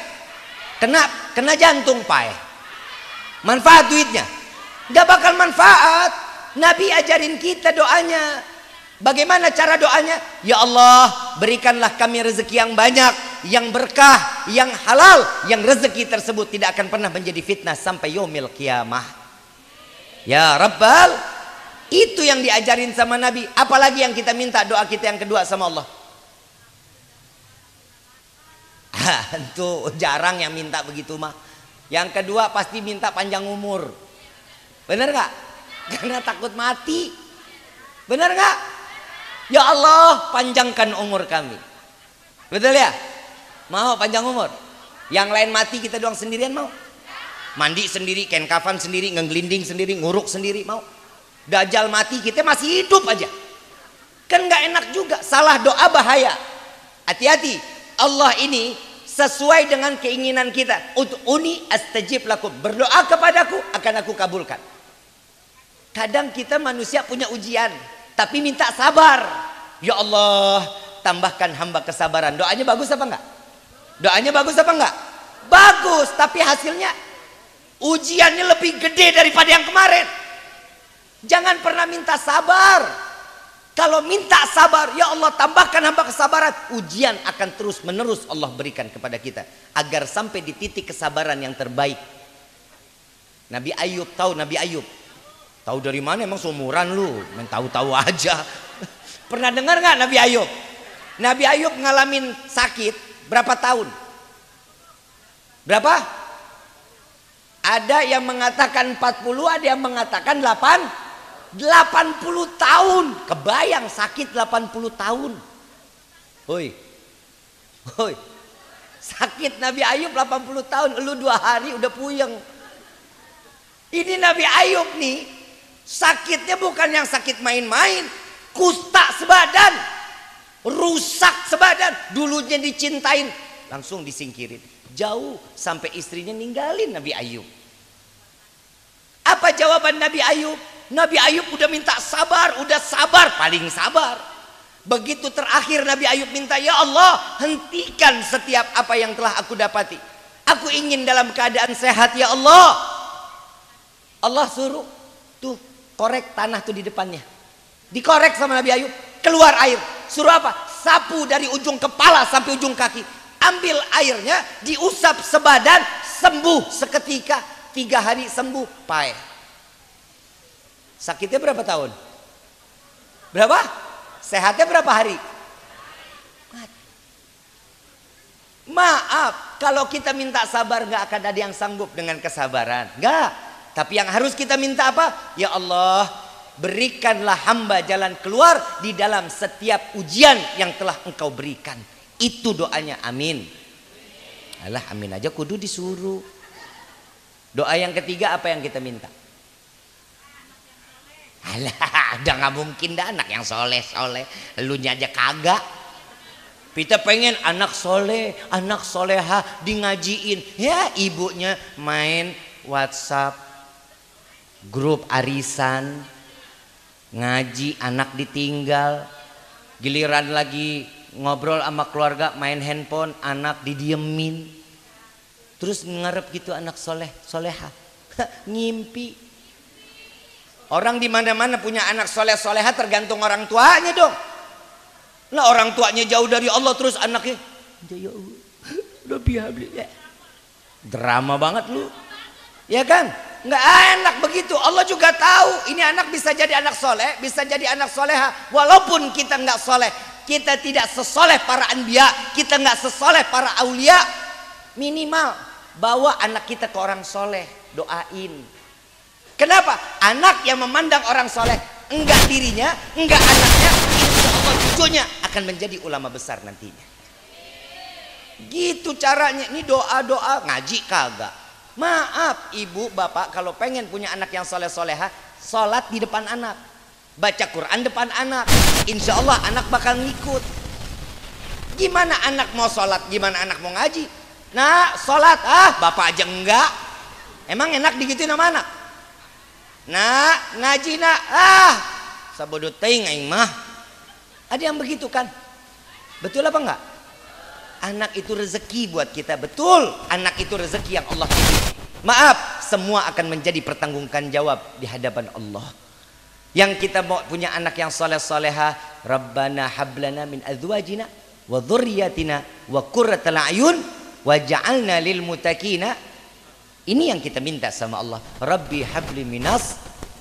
Kena jantung paeh. Manfaat duitnya? Nggak bakal manfaat. Nabi ajarin kita doanya. Bagaimana cara doanya? Ya Allah, berikanlah kami rezeki yang banyak, yang berkah, yang halal, yang rezeki tersebut tidak akan pernah menjadi fitnah sampai yaumil qiyamah. Ya Rabbal, itu yang diajarin sama Nabi. Apalagi yang kita minta, doa kita yang kedua sama Allah. Tuh jarang yang minta begitu mah. Yang kedua pasti minta panjang umur. Bener nggak? Karena takut mati. Bener nggak? Ya Allah, panjangkan umur kami. Betul ya? Mau panjang umur? Yang lain mati, kita doang sendirian mau? Mandi sendiri, kain kafan sendiri, ngegelinding sendiri, nguruk sendiri mau? Dajjal mati, kita masih hidup aja. Kan nggak enak juga. Salah doa bahaya. Hati-hati. Allah ini sesuai dengan keinginan kita. Ud'uni astajib lakum. Berdoa kepadaku akan aku kabulkan. Kadang kita manusia punya ujian, tapi minta sabar. Ya Allah, tambahkan hamba kesabaran. Doanya bagus apa enggak? Doanya bagus apa enggak? Bagus, tapi hasilnya ujiannya lebih gede daripada yang kemarin. Jangan pernah minta sabar. Kalau minta sabar, ya Allah tambahkan hamba kesabaran, ujian akan terus menerus Allah berikan kepada kita agar sampai di titik kesabaran yang terbaik. Nabi Ayub, tahu Nabi Ayub? Tahu dari mana, emang seumuran lu? Main tahu-tahu aja. Pernah dengar nggak Nabi Ayub? Nabi Ayub ngalamin sakit berapa tahun? Berapa? Ada yang mengatakan 40, ada yang mengatakan 8 80 tahun. Kebayang sakit 80 tahun. Hoi. Hoi. Sakit Nabi Ayub 80 tahun. Lu 2 hari udah puyeng. Ini Nabi Ayub nih, sakitnya bukan yang sakit main-main. Kusta sebadan. Rusak sebadan. Dulunya dicintain, langsung disingkirin. Jauh sampai istrinya ninggalin Nabi Ayub. Apa jawaban Nabi Ayub? Nabi Ayub udah minta sabar, udah sabar, paling sabar. Begitu terakhir Nabi Ayub minta, ya Allah, hentikan setiap apa yang telah aku dapati. Aku ingin dalam keadaan sehat ya Allah. Allah suruh tuh korek tanah tuh di depannya. Dikorek sama Nabi Ayub, keluar air. Suruh apa? Sapu dari ujung kepala sampai ujung kaki. Ambil airnya, diusap sebadan, sembuh seketika. 3 hari sembuh, pae. Sakitnya berapa tahun? Berapa? Sehatnya berapa hari? Maaf, kalau kita minta sabar gak akan ada yang sanggup dengan kesabaran. Gak. Tapi yang harus kita minta apa? Ya Allah, berikanlah hamba jalan keluar di dalam setiap ujian yang telah Engkau berikan. Itu doanya, amin. Alah, amin aja kudu disuruh. Doa yang ketiga apa yang kita minta? Alah, udah gak mungkin dah anak yang soleh-soleh. Elunya aja kagak. Kita pengen anak soleh, anak soleha di ngajiin. Ya ibunya main WhatsApp, grup arisan, ngaji anak ditinggal. Giliran lagi ngobrol sama keluarga main handphone, anak didiemin. Terus ngarep gitu anak soleh, soleha. Ngimpi. Orang di mana-mana punya anak soleh, soleha tergantung orang tuanya dong. Lah orang tuanya jauh dari Allah terus anaknya, ya Allah, Rabbi habli. Drama banget lu. Ya kan? Nggak enak begitu. Allah juga tahu ini anak bisa jadi anak soleh, bisa jadi anak soleha. Walaupun kita nggak soleh, kita tidak sesoleh para anbiya, kita nggak sesoleh para aulia. Minimal bawa anak kita ke orang soleh, doain. Kenapa? Anak yang memandang orang soleh, enggak dirinya, enggak anaknya, insya Allah cucunya akan menjadi ulama besar nantinya. Gitu caranya. Ini doa-doa, ngaji kagak. Maaf ibu bapak, kalau pengen punya anak yang soleh-soleha, sholat di depan anak, baca Quran depan anak, insya Allah anak bakal ngikut. Gimana anak mau sholat, gimana anak mau ngaji? Nah sholat, bapak aja enggak. Emang enak digituin sama anak? Nah ngaji nak, sabodo teuing aing mah. Ada yang begitu kan? Betul apa enggak? Anak itu rezeki buat kita. Betul, anak itu rezeki yang Allah pilih. Maaf, semua akan menjadi pertanggungan jawab di hadapan Allah. Yang kita mau punya anak yang soleh-soleha, Rabbana hablana min azwajina wa dzurriyyatina wa qurratal a'yun waj'alna lil muttaqina. Ini yang kita minta sama Allah. Rabbi habli minas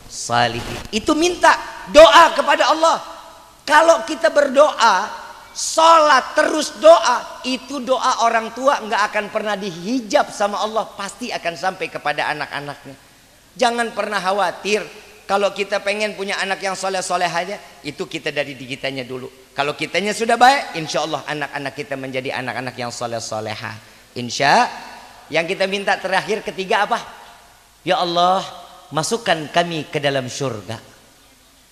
salihin. Itu minta doa kepada Allah. Kalau kita berdoa, sholat terus doa, itu doa orang tua nggak akan pernah dihijab sama Allah, pasti akan sampai kepada anak-anaknya. Jangan pernah khawatir. Kalau kita pengen punya anak yang soleh-soleh aja, itu kita dari kitanya dulu. Kalau kitanya sudah baik, insya Allah anak-anak kita menjadi anak-anak yang soleh-soleha. Insya. Yang kita minta terakhir ketiga apa? Ya Allah, masukkan kami ke dalam surga.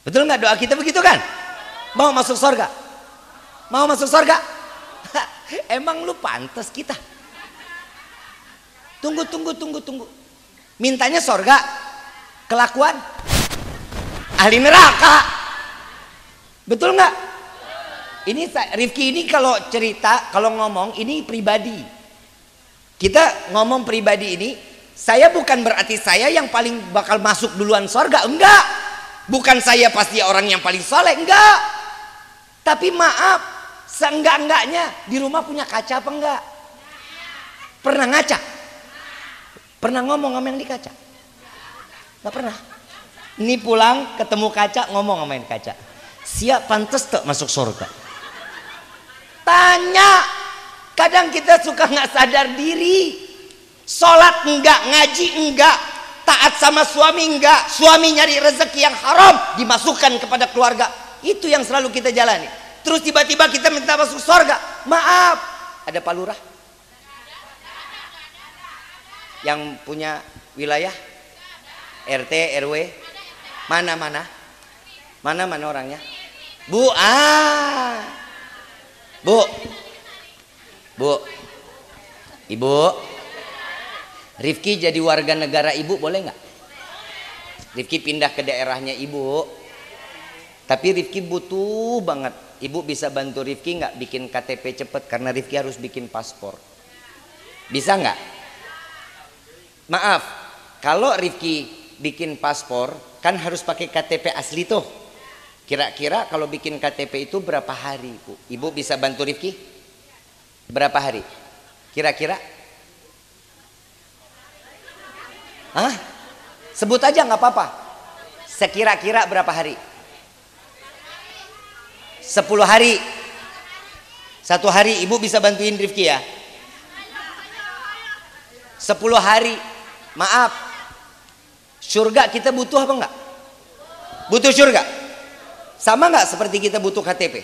Betul nggak doa kita begitu kan? Mau masuk surga? Mau masuk surga? Emang lu pantas kita? Tunggu. Mintanya surga, kelakuan ahli neraka. Betul nggak? Ini Rifki ini kalau cerita, kalau ngomong ini pribadi. Kita ngomong pribadi ini, saya bukan berarti saya yang paling bakal masuk duluan surga, enggak. Bukan saya pasti orang yang paling soleh, enggak. Tapi maaf, seenggak-enggaknya di rumah punya kaca apa enggak? Pernah ngaca? Pernah ngomong sama yang di kaca? Enggak pernah. Ini pulang ketemu kaca, ngomong sama yang di kaca. Siap pantas tak masuk surga? Tanya. Kadang kita suka nggak sadar diri. Sholat enggak, ngaji enggak, taat sama suami enggak, suami nyari rezeki yang haram dimasukkan kepada keluarga. Itu yang selalu kita jalani. Terus tiba-tiba kita minta masuk surga. Maaf, ada Pak Lurah yang punya wilayah, RT RW, mana orangnya? Bu, Ibu, Rifki jadi warga negara Ibu boleh nggak? Rifki pindah ke daerahnya Ibu, tapi Rifki butuh banget. Ibu bisa bantu Rifki nggak bikin KTP cepet karena Rifki harus bikin paspor. Bisa nggak? Maaf, kalau Rifki bikin paspor kan harus pakai KTP asli tuh. Kira-kira kalau bikin KTP itu berapa hari, Bu? Ibu bisa bantu Rifki? Berapa hari? Kira-kira? Hah? Sebut aja nggak apa-apa. Sekira-kira berapa hari? 10 hari. 1 hari Ibu bisa bantuin Rifki ya? 10 hari. Maaf, surga kita butuh apa enggak? Butuh surga. Sama enggak seperti kita butuh KTP?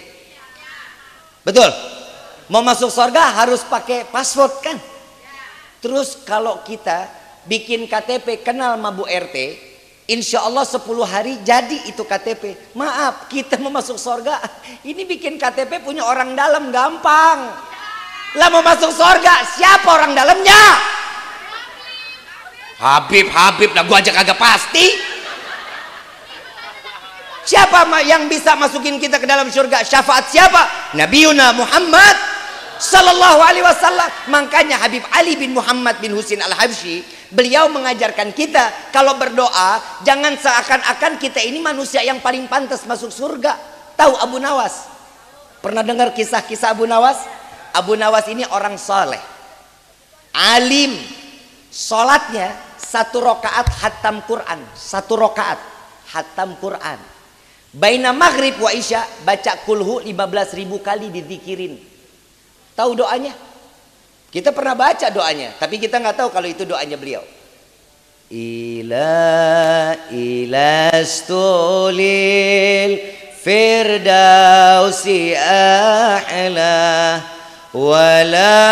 Betul. Mau masuk surga harus pakai password kan? Terus kalau kita bikin KTP kenal sama Bu RT, insya Allah 10 hari jadi itu KTP. Maaf, kita mau masuk surga, ini bikin KTP punya orang dalam gampang. Lah mau masuk surga, siapa orang dalamnya? Habib lah, gua aja kagak pasti. Siapa yang bisa masukin kita ke dalam surga? Syafaat siapa? Nabiuna Muhammad sallallahu alaihi wasallam. Makanya Habib Ali bin Muhammad bin Husin Al-Habsyi, beliau mengajarkan kita kalau berdoa jangan seakan-akan kita ini manusia yang paling pantas masuk surga. Tahu Abu Nawas? Pernah dengar kisah-kisah Abu Nawas? Abu Nawas ini orang soleh, alim, sholatnya 1 rakaat hatam Quran, 1 rakaat hatam Quran. Baina maghrib wa isya baca kulhu 15.000 kali dizikirin. Tahu doanya? Kita pernah baca doanya, tapi kita nggak tahu kalau itu doanya beliau. Ilastulil firdausi a'la wala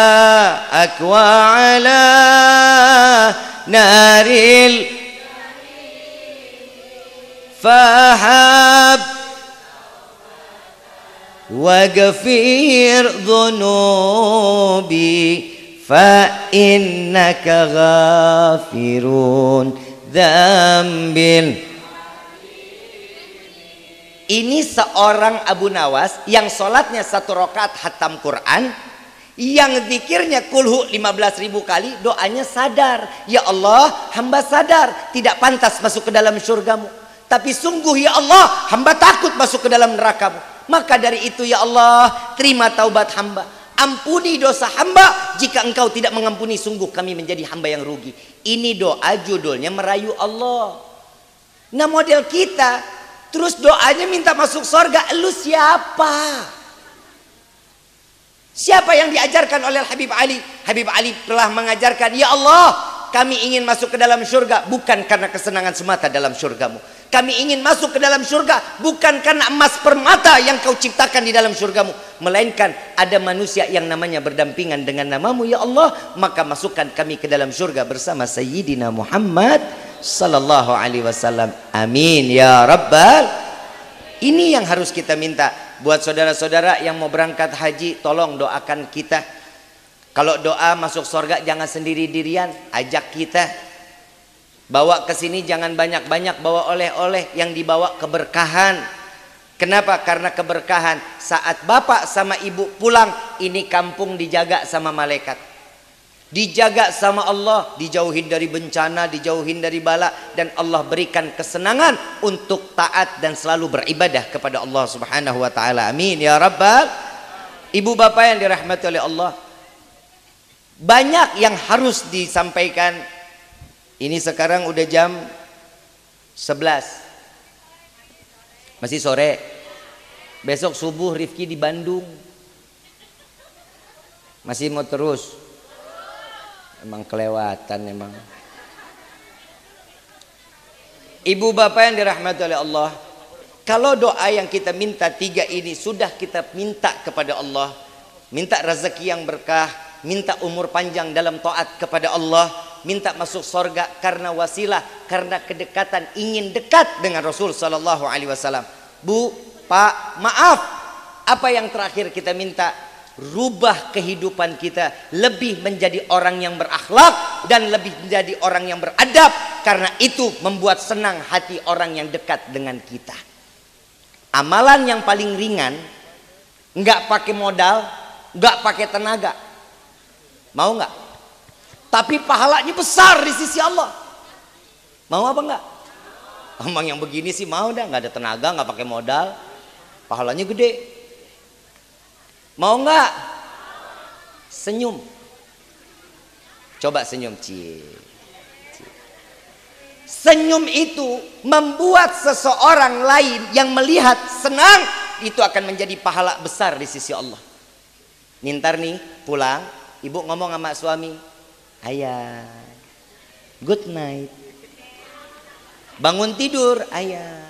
akwa ala naril fahab waghfir dhunubi fa innaka ghafirun dzambil. Ini seorang Abu Nawas yang sholatnya 1 rakaat hatam Quran, yang zikirnya kulhu 15.000 kali, doanya sadar, ya Allah, hamba sadar tidak pantas masuk ke dalam surgamu, tapi sungguh ya Allah, hamba takut masuk ke dalam nerakamu. Maka dari itu ya Allah, terima taubat hamba, ampuni dosa hamba. Jika engkau tidak mengampuni, sungguh kami menjadi hamba yang rugi. Ini doa judulnya merayu Allah. Nah model kita, terus doanya minta masuk surga. Lu siapa? Siapa yang diajarkan oleh Habib Ali? Habib Ali telah mengajarkan, ya Allah, kami ingin masuk ke dalam surga bukan karena kesenangan semata dalam surgamu. Kami ingin masuk ke dalam surga bukan karena emas permata yang kau ciptakan di dalam surgamu, melainkan ada manusia yang namanya berdampingan dengan namamu ya Allah. Maka masukkan kami ke dalam surga bersama Sayyidina Muhammad sallallahu alaihi wasallam. Amin ya rabbal. Ini yang harus kita minta. Buat saudara-saudara yang mau berangkat haji, tolong doakan kita. Kalau doa masuk surga jangan sendiri-dirian, ajak kita. Bawa ke sini jangan banyak-banyak bawa oleh-oleh, yang dibawa keberkahan. Kenapa? Karena keberkahan saat bapak sama ibu pulang, ini kampung dijaga sama malaikat, dijaga sama Allah, dijauhin dari bencana, dijauhin dari bala, dan Allah berikan kesenangan untuk taat dan selalu beribadah kepada Allah Subhanahu wa taala. Amin ya rabbal. Ibu bapak yang dirahmati oleh Allah, banyak yang harus disampaikan. Ini sekarang udah jam 11, masih sore. Besok subuh Rifki di Bandung. Masih mau terus? Emang kelewatan emang. Ibu bapak yang dirahmati oleh Allah, kalau doa yang kita minta 3 ini sudah kita minta kepada Allah, minta rezeki yang berkah, minta umur panjang dalam taat kepada Allah, minta masuk surga karena wasilah, karena kedekatan, ingin dekat dengan Rasul sallallahu alaihi wasallam. Bu, Pak, maaf, apa yang terakhir kita minta? Rubah kehidupan kita lebih menjadi orang yang berakhlak dan lebih menjadi orang yang beradab, karena itu membuat senang hati orang yang dekat dengan kita. Amalan yang paling ringan, nggak pakai modal, nggak pakai tenaga, mau nggak? Tapi pahalanya besar di sisi Allah. Mau apa nggak? Emang yang begini sih mau dah, nggak ada tenaga, nggak pakai modal, pahalanya gede. Mau nggak? Senyum. Coba senyum, cie. Senyum itu membuat seseorang lain yang melihat senang, itu akan menjadi pahala besar di sisi Allah. Nintar nih pulang, ibu ngomong sama suami, ayah, good night. Bangun tidur, ayah,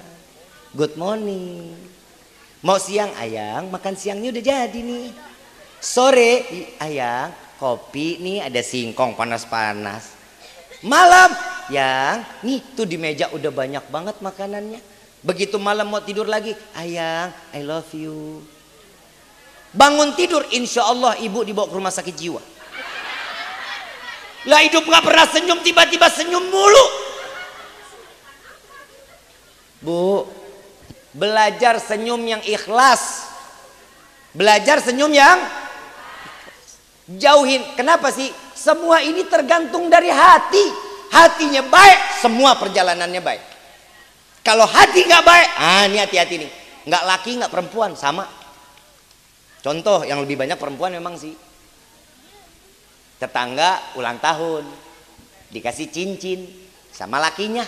good morning. Mau siang, ayang, makan siangnya udah jadi nih. Sore, ayang, kopi nih, ada singkong panas-panas. Malam, yang nih tuh di meja udah banyak banget makanannya. Begitu malam mau tidur lagi, ayang, I love you. Bangun tidur, insya Allah ibu dibawa ke rumah sakit jiwa. Lah hidup gak pernah senyum, tiba-tiba senyum mulu. Bu, belajar senyum yang ikhlas. Belajar senyum yang jauhin. Kenapa sih? Semua ini tergantung dari hati. Hatinya baik, semua perjalanannya baik. Kalau hati nggak baik, ini hati-hati nih. Nggak laki, nggak perempuan, sama. Contoh yang lebih banyak perempuan memang sih. Tetangga ulang tahun, dikasih cincin sama lakinya.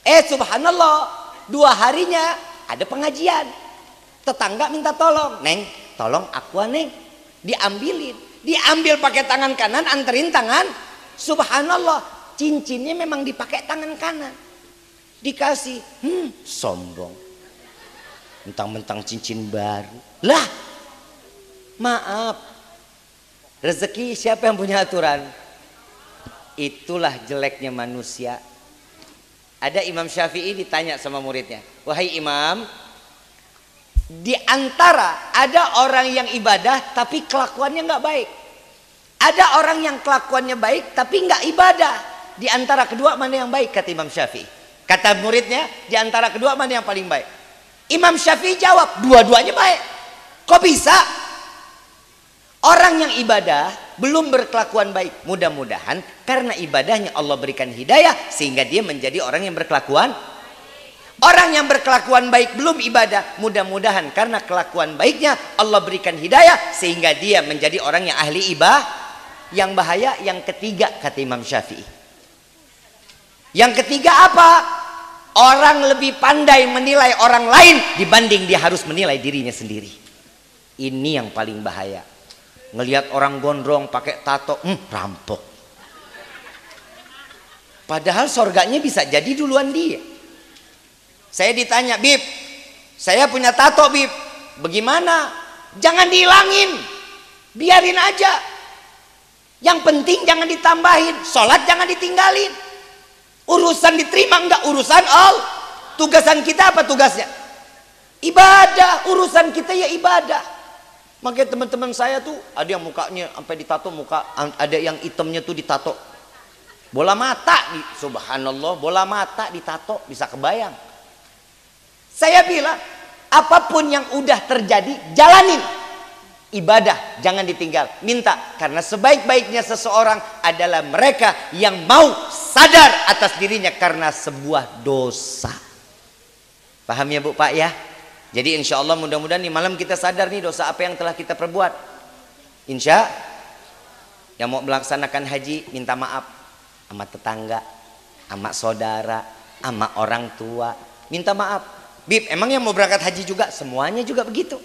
Subhanallah, 2 harinya ada pengajian. Tetangga minta tolong, neng, tolong aku neng. Diambilin, diambil pakai tangan kanan, anterin tangan. Subhanallah, cincinnya memang dipakai tangan kanan. Dikasih, sombong. Mentang-mentang cincin baru. Lah, maaf. Rezeki siapa yang punya aturan? Itulah jeleknya manusia. Ada Imam Syafi'i ditanya sama muridnya, wahai Imam, di antara ada orang yang ibadah tapi kelakuannya nggak baik, ada orang yang kelakuannya baik tapi nggak ibadah. Di antara kedua mana yang baik? Kata Imam Syafi'i. Kata muridnya, di antara kedua mana yang paling baik? Imam Syafi'i jawab, dua-duanya baik. Kok bisa? Orang yang ibadah belum berkelakuan baik, mudah-mudahan karena ibadahnya Allah berikan hidayah sehingga dia menjadi orang yang berkelakuan. Orang yang berkelakuan baik belum ibadah, mudah-mudahan karena kelakuan baiknya Allah berikan hidayah sehingga dia menjadi orang yang ahli ibadah. Yang bahaya yang ketiga, kata Imam Syafi'i. Yang ketiga apa? Orang lebih pandai menilai orang lain dibanding dia harus menilai dirinya sendiri. Ini yang paling bahaya. Ngelihat orang gondrong pakai tato, rampok. Padahal sorganya bisa jadi duluan dia. Saya ditanya, Bib, saya punya tato Bib, bagaimana? Jangan dihilangin, biarin aja. Yang penting jangan ditambahin, sholat jangan ditinggalin. Urusan diterima enggak, urusan Allah. Tugasan kita apa tugasnya? Ibadah, urusan kita ya ibadah. Makanya teman-teman saya tuh ada yang mukanya sampai ditato muka, ada yang hitamnya tuh ditato. Bola mata, subhanallah, bola mata ditato, bisa kebayang. Saya bilang, apapun yang udah terjadi, jalanin. Ibadah jangan ditinggal, minta, karena sebaik-baiknya seseorang adalah mereka yang mau sadar atas dirinya karena sebuah dosa. Paham ya Bu Pak ya? Jadi insya Allah mudah-mudahan nih malam kita sadar nih dosa apa yang telah kita perbuat. Insya yang mau melaksanakan haji minta maaf sama tetangga, sama saudara, sama orang tua, minta maaf. Bib, emang yang mau berangkat haji juga semuanya juga begitu.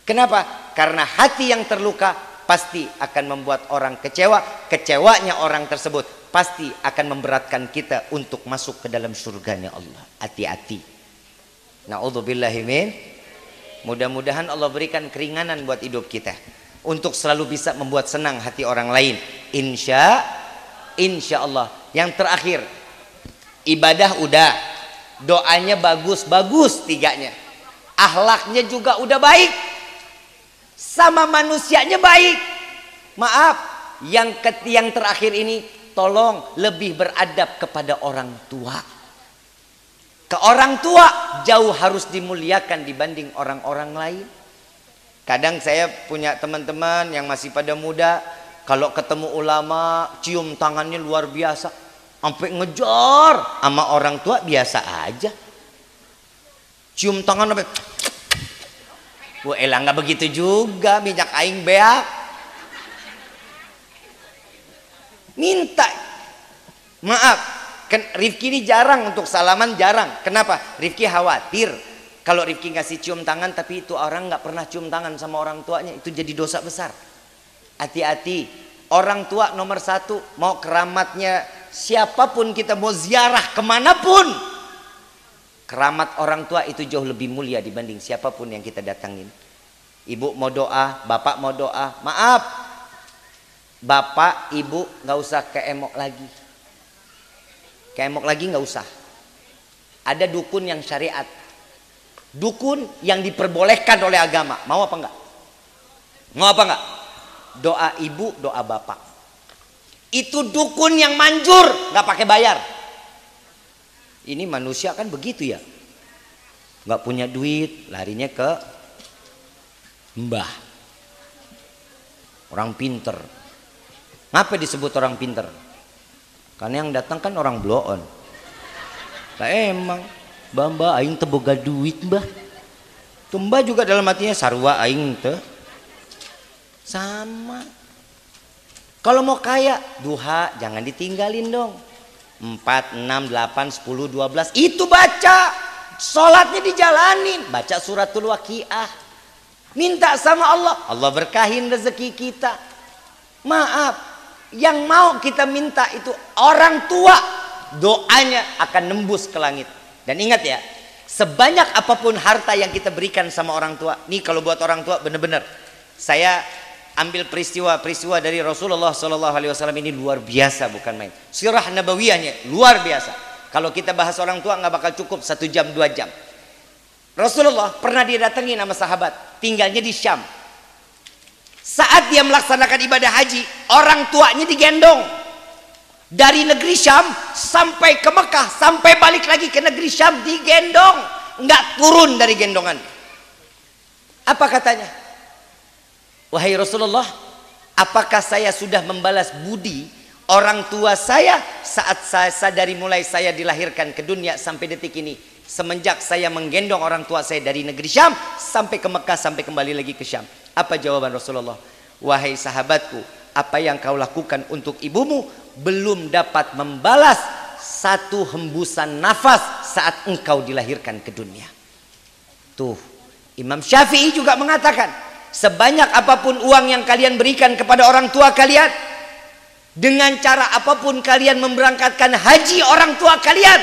Kenapa? Karena hati yang terluka pasti akan membuat orang kecewa. Kecewanya orang tersebut pasti akan memberatkan kita untuk masuk ke dalam surganya Allah. Hati-hati. Na'udzubillahi min. Mudah-mudahan Allah berikan keringanan buat hidup kita untuk selalu bisa membuat senang hati orang lain. Insya Allah. Yang terakhir, ibadah udah, doanya bagus-bagus tiganya, akhlaknya juga udah baik, sama manusianya baik. Maaf, yang terakhir ini tolong lebih beradab kepada orang tua. Ke orang tua jauh harus dimuliakan dibanding orang-orang lain. Kadang saya punya teman-teman yang masih pada muda, kalau ketemu ulama cium tangannya luar biasa, sampai ngejar. Sama orang tua biasa aja, cium tangan sampai wah elah, nggak begitu juga, minyak aing beak. Minta maaf, kan Rifki ini jarang untuk salaman, jarang. Kenapa? Rifki khawatir kalau Rifki ngasih cium tangan tapi itu orang nggak pernah cium tangan sama orang tuanya, itu jadi dosa besar. Hati-hati, orang tua nomor satu. Mau keramatnya siapapun kita mau ziarah kemanapun, keramat orang tua itu jauh lebih mulia dibanding siapapun yang kita datangin. Ibu mau doa, bapak mau doa, maaf, bapak ibu nggak usah keemok lagi, keemok lagi nggak usah. Ada dukun yang syariat, dukun yang diperbolehkan oleh agama. Mau apa enggak? Mau apa enggak? Doa ibu, doa bapak. Itu dukun yang manjur, nggak pakai bayar. Ini manusia kan begitu ya, nggak punya duit, larinya ke mbah, orang pinter. Ngapa disebut orang pinter? Karena yang datang kan orang bloon. Lah emang mbah aing teu boga duit mbah. Tumba juga dalam hatinya sarua aing teu. Sama. Kalau mau kaya, duha jangan ditinggalin dong. 4, 6, 8, 10, 12 itu baca. Sholatnya dijalanin, baca suratul waqiah. Minta sama Allah, Allah berkahin rezeki kita. Maaf, yang mau kita minta itu orang tua, doanya akan nembus ke langit. Dan ingat ya, sebanyak apapun harta yang kita berikan sama orang tua, nih kalau buat orang tua bener-bener, saya ambil peristiwa dari Rasulullah SAW ini luar biasa, bukan main. Sirah nabawiyahnya luar biasa. Kalau kita bahas orang tua nggak bakal cukup 1 jam 2 jam. Rasulullah pernah didatangi nama sahabat, tinggalnya di Syam. Saat dia melaksanakan ibadah haji, orang tuanya digendong dari negeri Syam sampai ke Mekah, sampai balik lagi ke negeri Syam digendong, nggak turun dari gendongan. Apa katanya? Wahai Rasulullah, apakah saya sudah membalas budi orang tua saya saat saya dari mulai saya dilahirkan ke dunia sampai detik ini, semenjak saya menggendong orang tua saya dari negeri Syam sampai ke Mekah sampai kembali lagi ke Syam? Apa jawaban Rasulullah? Wahai sahabatku, apa yang kau lakukan untuk ibumu belum dapat membalas satu hembusan nafas saat engkau dilahirkan ke dunia. Tuh, Imam Syafi'i juga mengatakan, sebanyak apapun uang yang kalian berikan kepada orang tua kalian, dengan cara apapun kalian memberangkatkan haji orang tua kalian,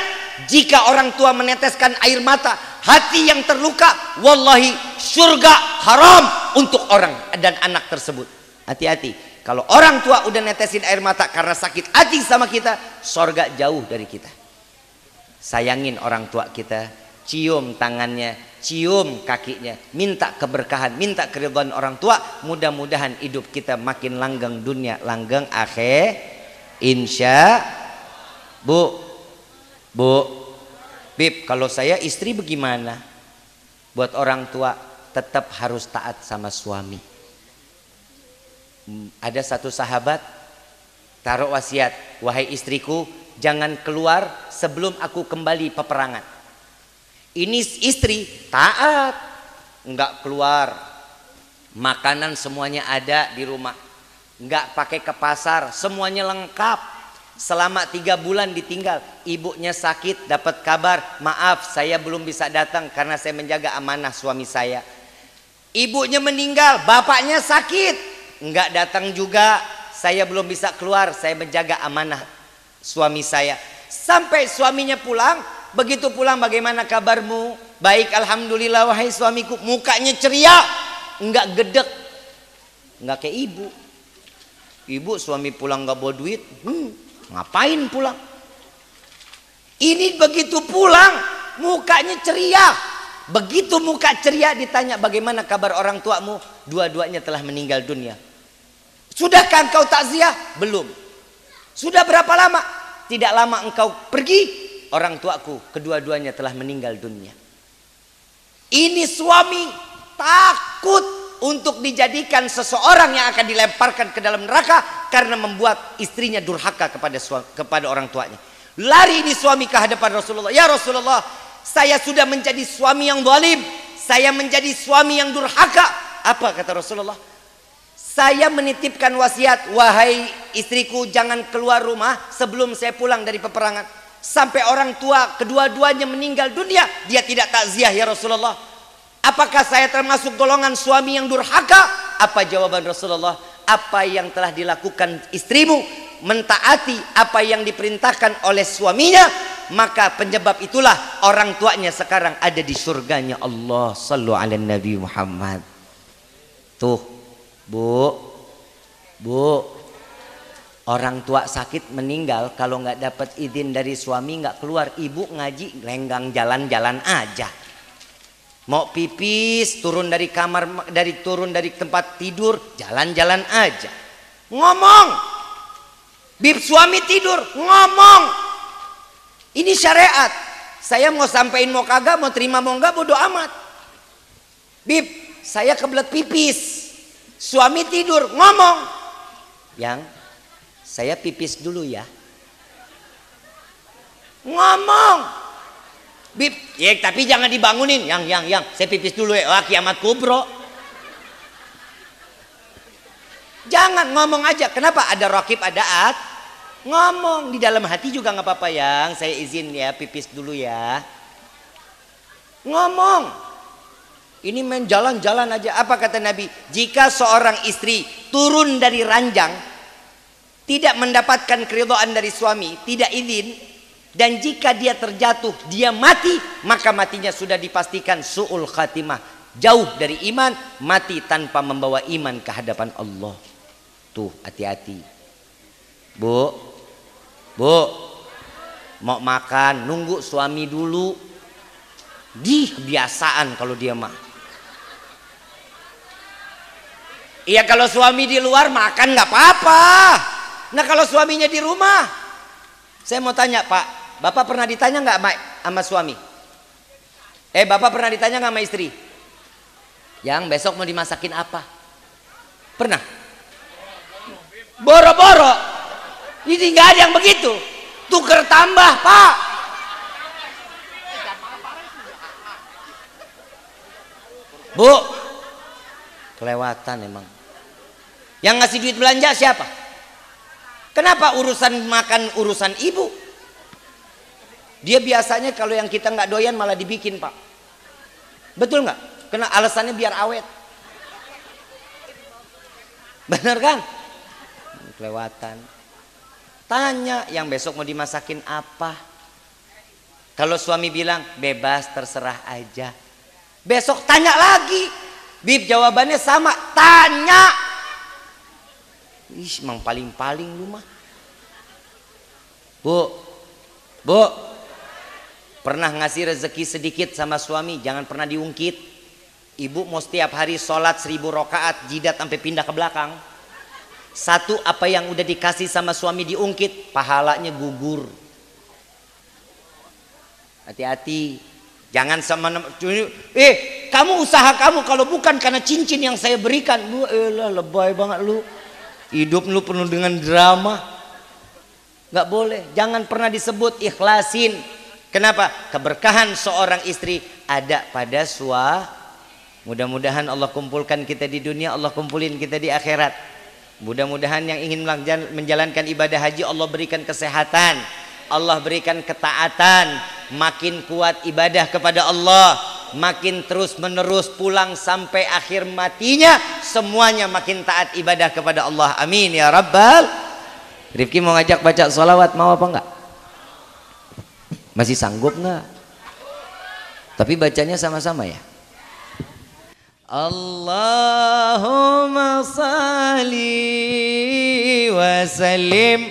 jika orang tua meneteskan air mata, hati yang terluka, wallahi surga haram untuk orang dan anak tersebut. Hati-hati, kalau orang tua udah netesin air mata karena sakit hati sama kita, surga jauh dari kita. Sayangin orang tua kita, cium tangannya, cium kakinya, minta keberkahan, minta keridhaan orang tua. Mudah-mudahan hidup kita makin langgeng dunia, langgeng akhir. Insya Bu Bib, kalau saya istri bagaimana? Buat orang tua tetap harus taat sama suami. Ada satu sahabat taruh wasiat, wahai istriku, jangan keluar sebelum aku kembali peperangan. Ini istri taat, enggak keluar, makanan semuanya ada di rumah, enggak pakai ke pasar, semuanya lengkap. Selama 3 bulan ditinggal, ibunya sakit, dapat kabar, maaf saya belum bisa datang karena saya menjaga amanah suami saya. Ibunya meninggal, bapaknya sakit, enggak datang juga, saya belum bisa keluar, saya menjaga amanah suami saya. Sampai suaminya pulang, begitu pulang bagaimana kabarmu? Baik alhamdulillah wahai suamiku. Mukanya ceria, enggak gedek, enggak kayak ibu. Ibu suami pulang enggak bawa duit, ngapain pulang? Ini begitu pulang mukanya ceria. Begitu muka ceria ditanya bagaimana kabar orang tuamu? Dua-duanya telah meninggal dunia. Sudahkah engkau takziah? Belum. Sudah berapa lama? Tidak lama engkau pergi, orang tuaku kedua-duanya telah meninggal dunia. Ini suami takut untuk dijadikan seseorang yang akan dilemparkan ke dalam neraka karena membuat istrinya durhaka kepada orang tuanya. Lari ini suami ke hadapan Rasulullah. Ya Rasulullah, saya sudah menjadi suami yang zalim, saya menjadi suami yang durhaka. Apa kata Rasulullah? Saya menitipkan wasiat, wahai istriku jangan keluar rumah sebelum saya pulang dari peperangan. Sampai orang tua kedua-duanya meninggal dunia, dia tidak takziah ya Rasulullah. Apakah saya termasuk golongan suami yang durhaka? Apa jawaban Rasulullah? Apa yang telah dilakukan istrimu, mentaati apa yang diperintahkan oleh suaminya, maka penyebab itulah orang tuanya sekarang ada di surganya Allah. Sallu ala Nabi Muhammad. Tuh Bu, orang tua sakit meninggal kalau nggak dapat izin dari suami nggak keluar. Ibu ngaji lenggang jalan-jalan aja. Mau pipis turun dari kamar, turun dari tempat tidur jalan-jalan aja. Ngomong, bib suami tidur ngomong. Ini syariat. Saya mau sampein mau kagak, mau terima mau enggak bodo amat. Bib, saya kebelet pipis. Suami tidur ngomong, yang saya pipis dulu ya. Ngomong, bib, ya tapi jangan dibangunin. Yang saya pipis dulu ya. Wah kiamat kubro. Jangan ngomong aja. Kenapa? Ada raqib, ada at. Ngomong di dalam hati juga nggak apa-apa yang. Saya izin ya pipis dulu ya. Ngomong. Ini main jalan-jalan aja. Apa kata Nabi? Jika seorang istri turun dari ranjang, tidak mendapatkan keridhaan dari suami, tidak izin, dan jika dia terjatuh, dia mati, maka matinya sudah dipastikan su'ul khatimah, jauh dari iman, mati tanpa membawa iman ke hadapan Allah. Tuh hati-hati. Bu, mau makan, nunggu suami dulu. Kebiasaan kalau dia mah. Iya kalau suami di luar makan nggak apa-apa. Nah kalau suaminya di rumah, saya mau tanya Pak, Bapak pernah ditanya nggak sama suami? Bapak pernah ditanya nggak sama istri? Yang besok mau dimasakin apa? Pernah? Boro-boro. Ini nggak ada yang begitu. Tuker tambah Pak. Bu, kelewatan emang. Yang ngasih duit belanja siapa? Kenapa urusan makan urusan ibu? Dia biasanya kalau yang kita nggak doyan malah dibikin Pak. Betul nggak? Karena alasannya biar awet. Bener kan? Kelewatan. Tanya yang besok mau dimasakin apa. Kalau suami bilang bebas terserah aja, besok tanya lagi. Bib jawabannya sama, tanya. Ih, emang paling-paling lu mah. Bu, pernah ngasih rezeki sedikit sama suami, jangan pernah diungkit. Ibu mau setiap hari sholat 1000 rakaat, jidat sampai pindah ke belakang. Satu, apa yang udah dikasih sama suami diungkit, pahalanya gugur. Hati-hati. Jangan sama kamu usaha kamu kalau bukan karena cincin yang saya berikan. Lu lebay banget lu. Hidup lu penuh dengan drama. Nggak boleh. Jangan pernah disebut, ikhlasin. Kenapa? Keberkahan seorang istri ada pada suami. Mudah-mudahan Allah kumpulkan kita di dunia, Allah kumpulin kita di akhirat. Mudah-mudahan yang ingin menjalankan ibadah haji Allah berikan kesehatan, Allah berikan ketaatan, makin kuat ibadah kepada Allah, makin terus menerus pulang sampai akhir matinya semuanya makin taat ibadah kepada Allah. Amin ya rabbal. Rifki mau ngajak baca sholawat, mau apa enggak? Masih sanggup enggak? Tapi bacanya sama-sama ya. Allahumma salli wa sallim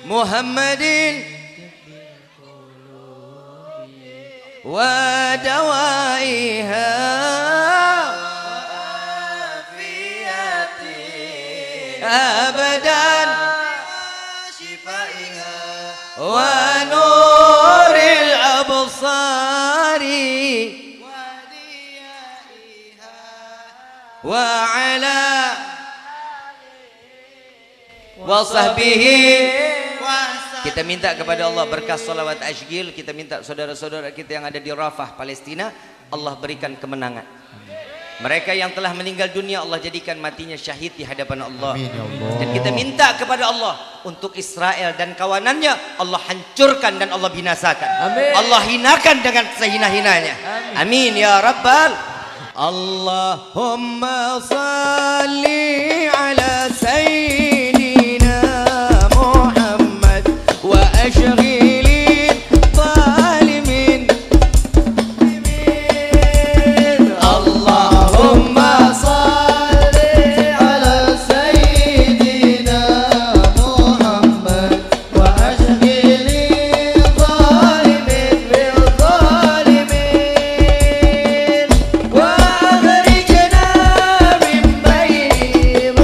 Muhammadin wa dawaiha abadan wa nuril absari wa ala wa sahbihi. Kita minta kepada Allah berkah salawat Ashgil, kita minta saudara-saudara kita yang ada di Rafah, Palestina, Allah berikan kemenangan. Mereka yang telah meninggal dunia, Allah jadikan matinya syahid di hadapan Allah. Amin, ya Allah. Dan kita minta kepada Allah untuk Israel dan kawanannya, Allah hancurkan dan Allah binasakan. Amin. Allah hinakan dengan sehina-hinanya. Amin, ya Rabbal. Allahumma salli ala sayyidina Muhammad wa ashghili zalimin. Allahumma salli ala sayyidina Muhammad wa ashghili zalimin bil zalimin wa akhrijna min bainihim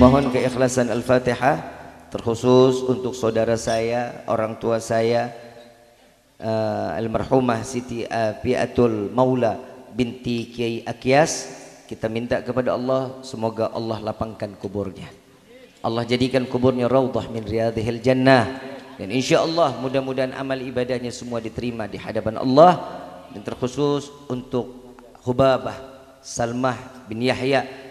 Mohon keikhlasan Al-Fatihah terkhusus untuk saudara saya, orang tua saya, almarhumah Siti Afiatul Maula binti Kiai Akyas. Kita minta kepada Allah semoga Allah lapangkan kuburnya, Allah jadikan kuburnya raudhah min riyadhil jannah, dan insyaallah mudah-mudahan amal ibadahnya semua diterima di hadapan Allah. Dan terkhusus untuk Hubabah Salmah bin Yahya,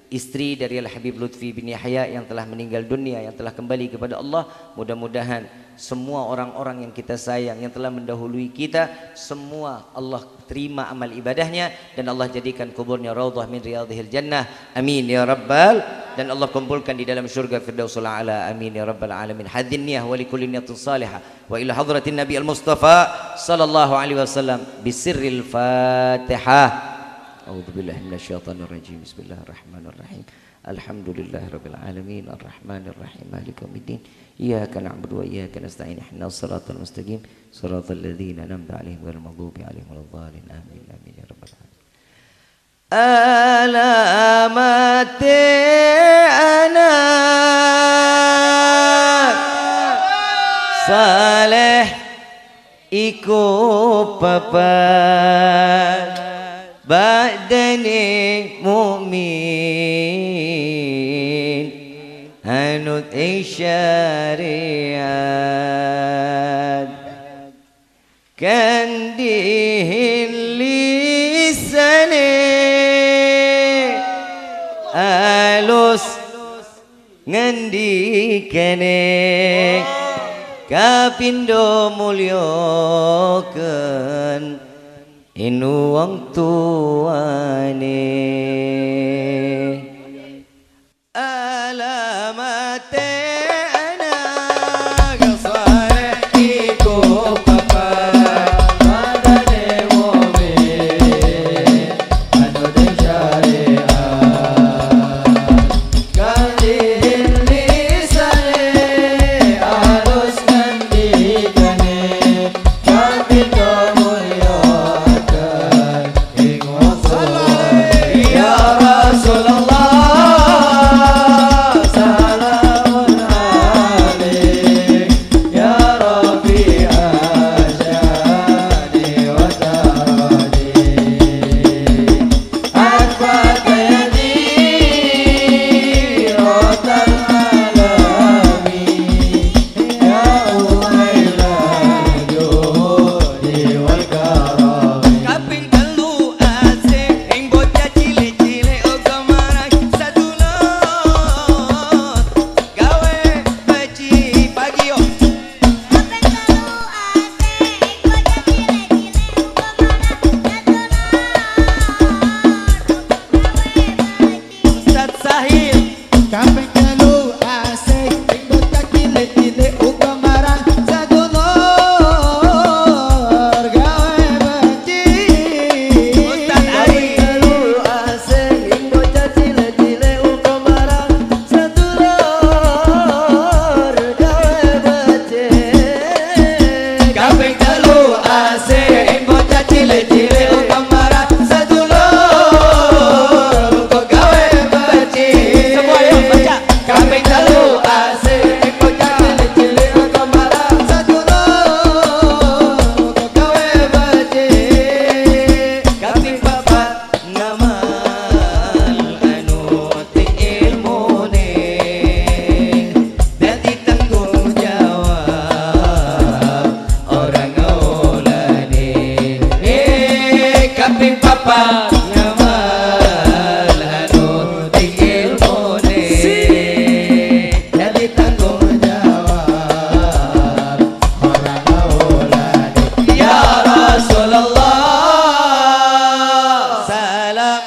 istri dari Al-Habib Lutfi bin Yahya yang telah meninggal dunia, yang telah kembali kepada Allah. Mudah-mudahan semua orang-orang yang kita sayang, yang telah mendahului kita, semua Allah terima amal ibadahnya, dan Allah jadikan kuburnya raudhah min riyadhil jannah. Amin ya rabbal. Dan Allah kumpulkan di dalam syurga Firdausul A'la. Amin ya rabbal alamin. Hadzin niyah wa likulli niyatin salihah wa ila hadratin Nabi al-Mustafa sallallahu alaihi wasallam bisirril Fatihah. A'udzu billahi minasyaitonir rajim. Bismillahirrahmanirrahim. Alhamdulillahirabbil alamin arrahmanir rahim maliki yaumiddin. Iyyaka na'budu wa iyyaka nasta'in. Ihdinas siratal mustaqim. Siratal ladzina an'amta 'alaihim ghairil maghdubi 'alaihim waladdallin. Amin. Amin ya rabbal alamin. Alamati anak saleh iku papat badani mukmin anut syariat kandihin lisane alus ngendikane kapindo mulyakeun inu wong tuane. Alamate anak saleh iku papat badane mukmin anut syariat kandihin lisane alus ngendikane kapindo mulyakeun ing wong tuane. Ya Rasulullah salamun alaik ya Rabi asyani wa taradi akfat yadi rotal alami ya uhailal judi wal karami. Kaping telu asik ing bocah cilik-cilik uga marang sadulur gawe beci pagi yo. Ustaz Sahil Kaping telu asik ing bocah cilik-cilik uga marang sadulur gawe beci. Ustaz Ari telu asik ing bocah cilik-cilik uga marang sadulur gawe beci. Kaping telu asik ing bocah cilik-cilik uga marang sadulur uga gawe beci. Semua yuk baca. Kaping telu asik ing bocah cilik-cilik uga marang sadulur uga gawe beci. Kaping papat ngamal anu ting ilmune dadi tanggung jawab orang ngaulane. Kaping papat ngamal anu ting ilmune dadi tanggung jawab Orang ngaulane ya Rasulullah salam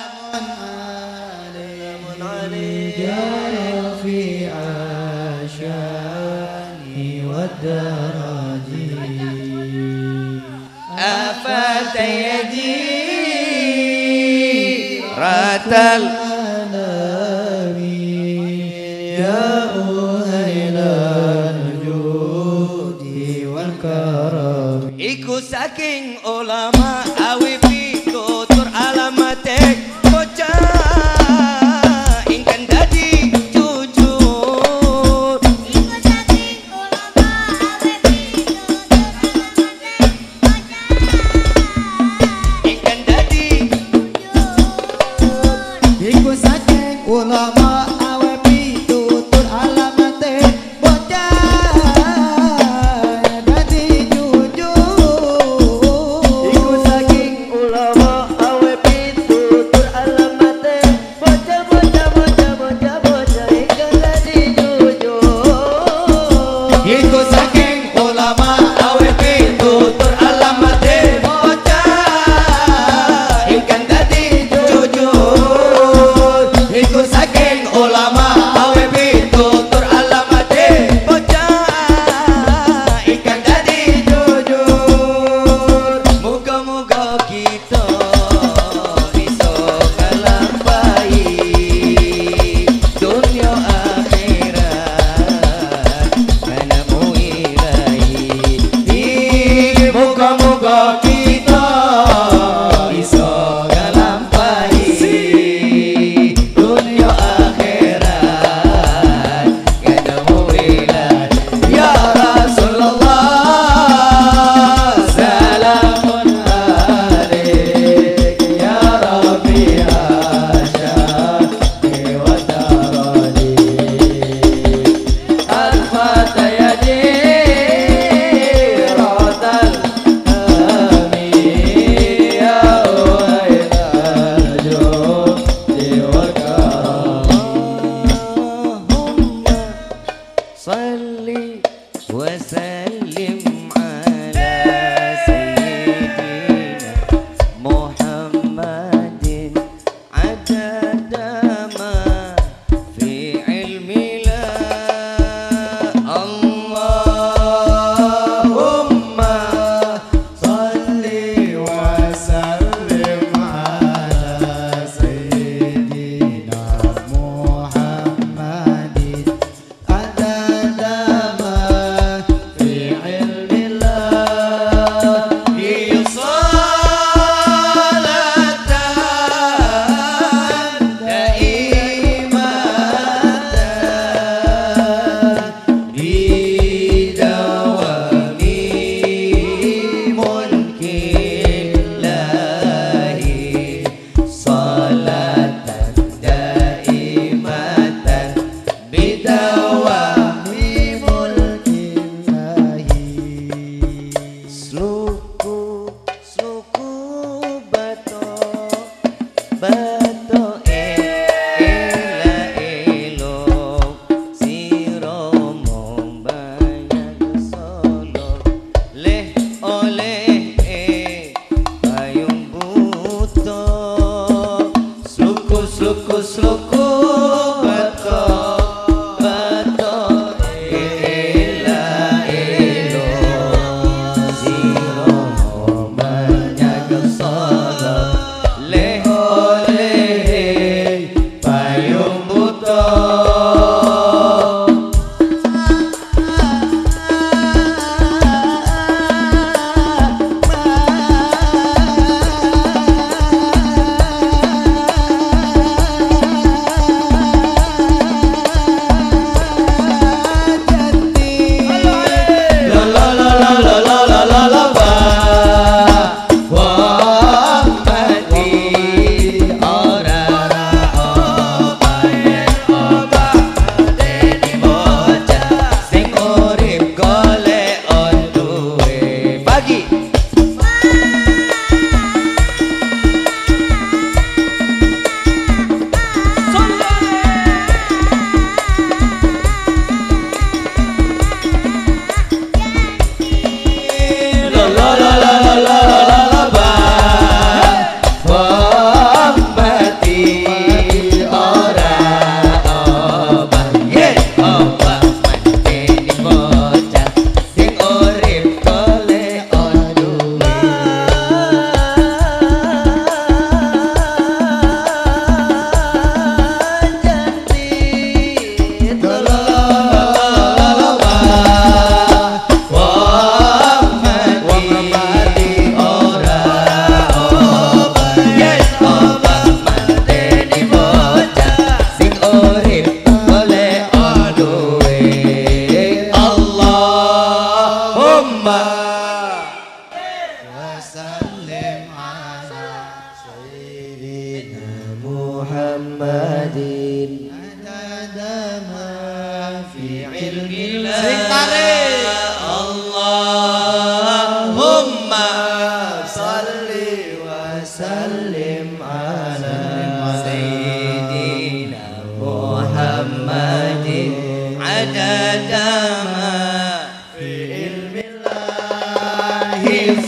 ya Rafi asyani wa daraji afat yadi ratal ya uhailal judi wal karami. iku saking ulama awi pitutur alamate bocah ingkang dadi cucu ulama awe pitutur alamate bocah dadi jujur. Iku saking ulama awe pitutur alamate bocah iku dadi jujur. Iku saking ulama awe pitutur alamate bocah ikan dadi jujur. Iku saking Sing tarik. Allahumma salli wa sallim ala Sayyidina Muhammadin adada ma fi ilmillahi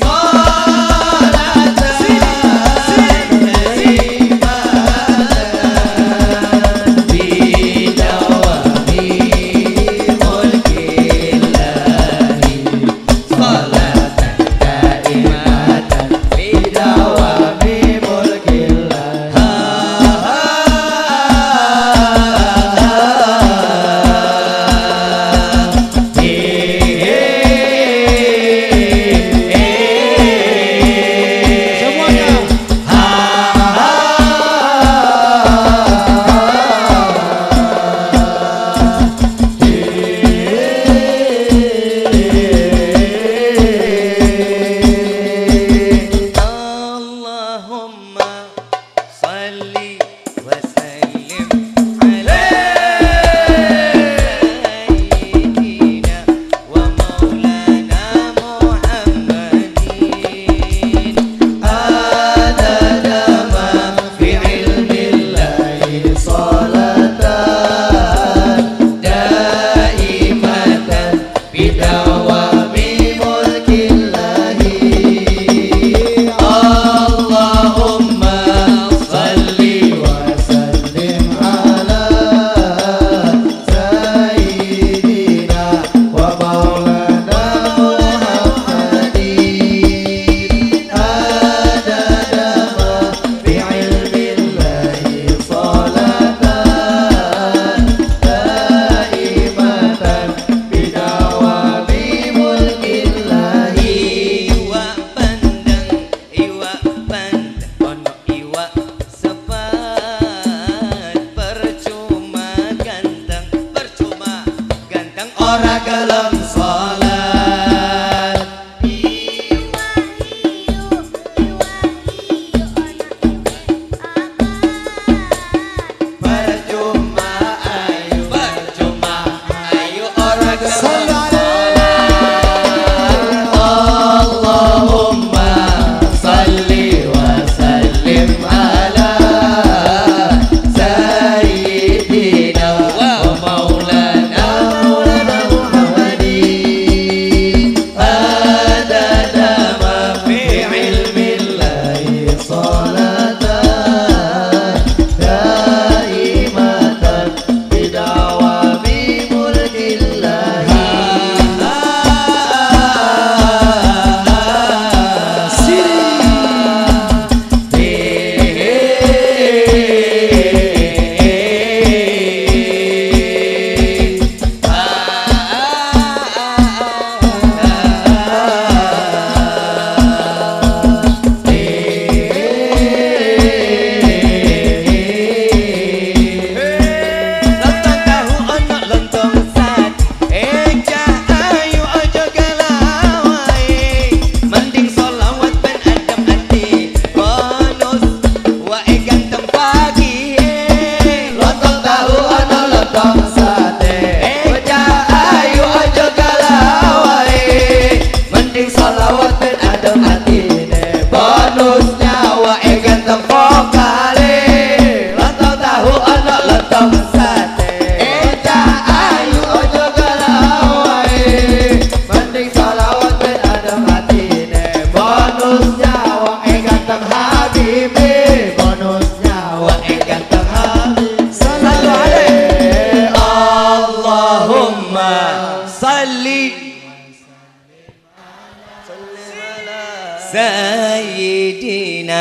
Sayyidina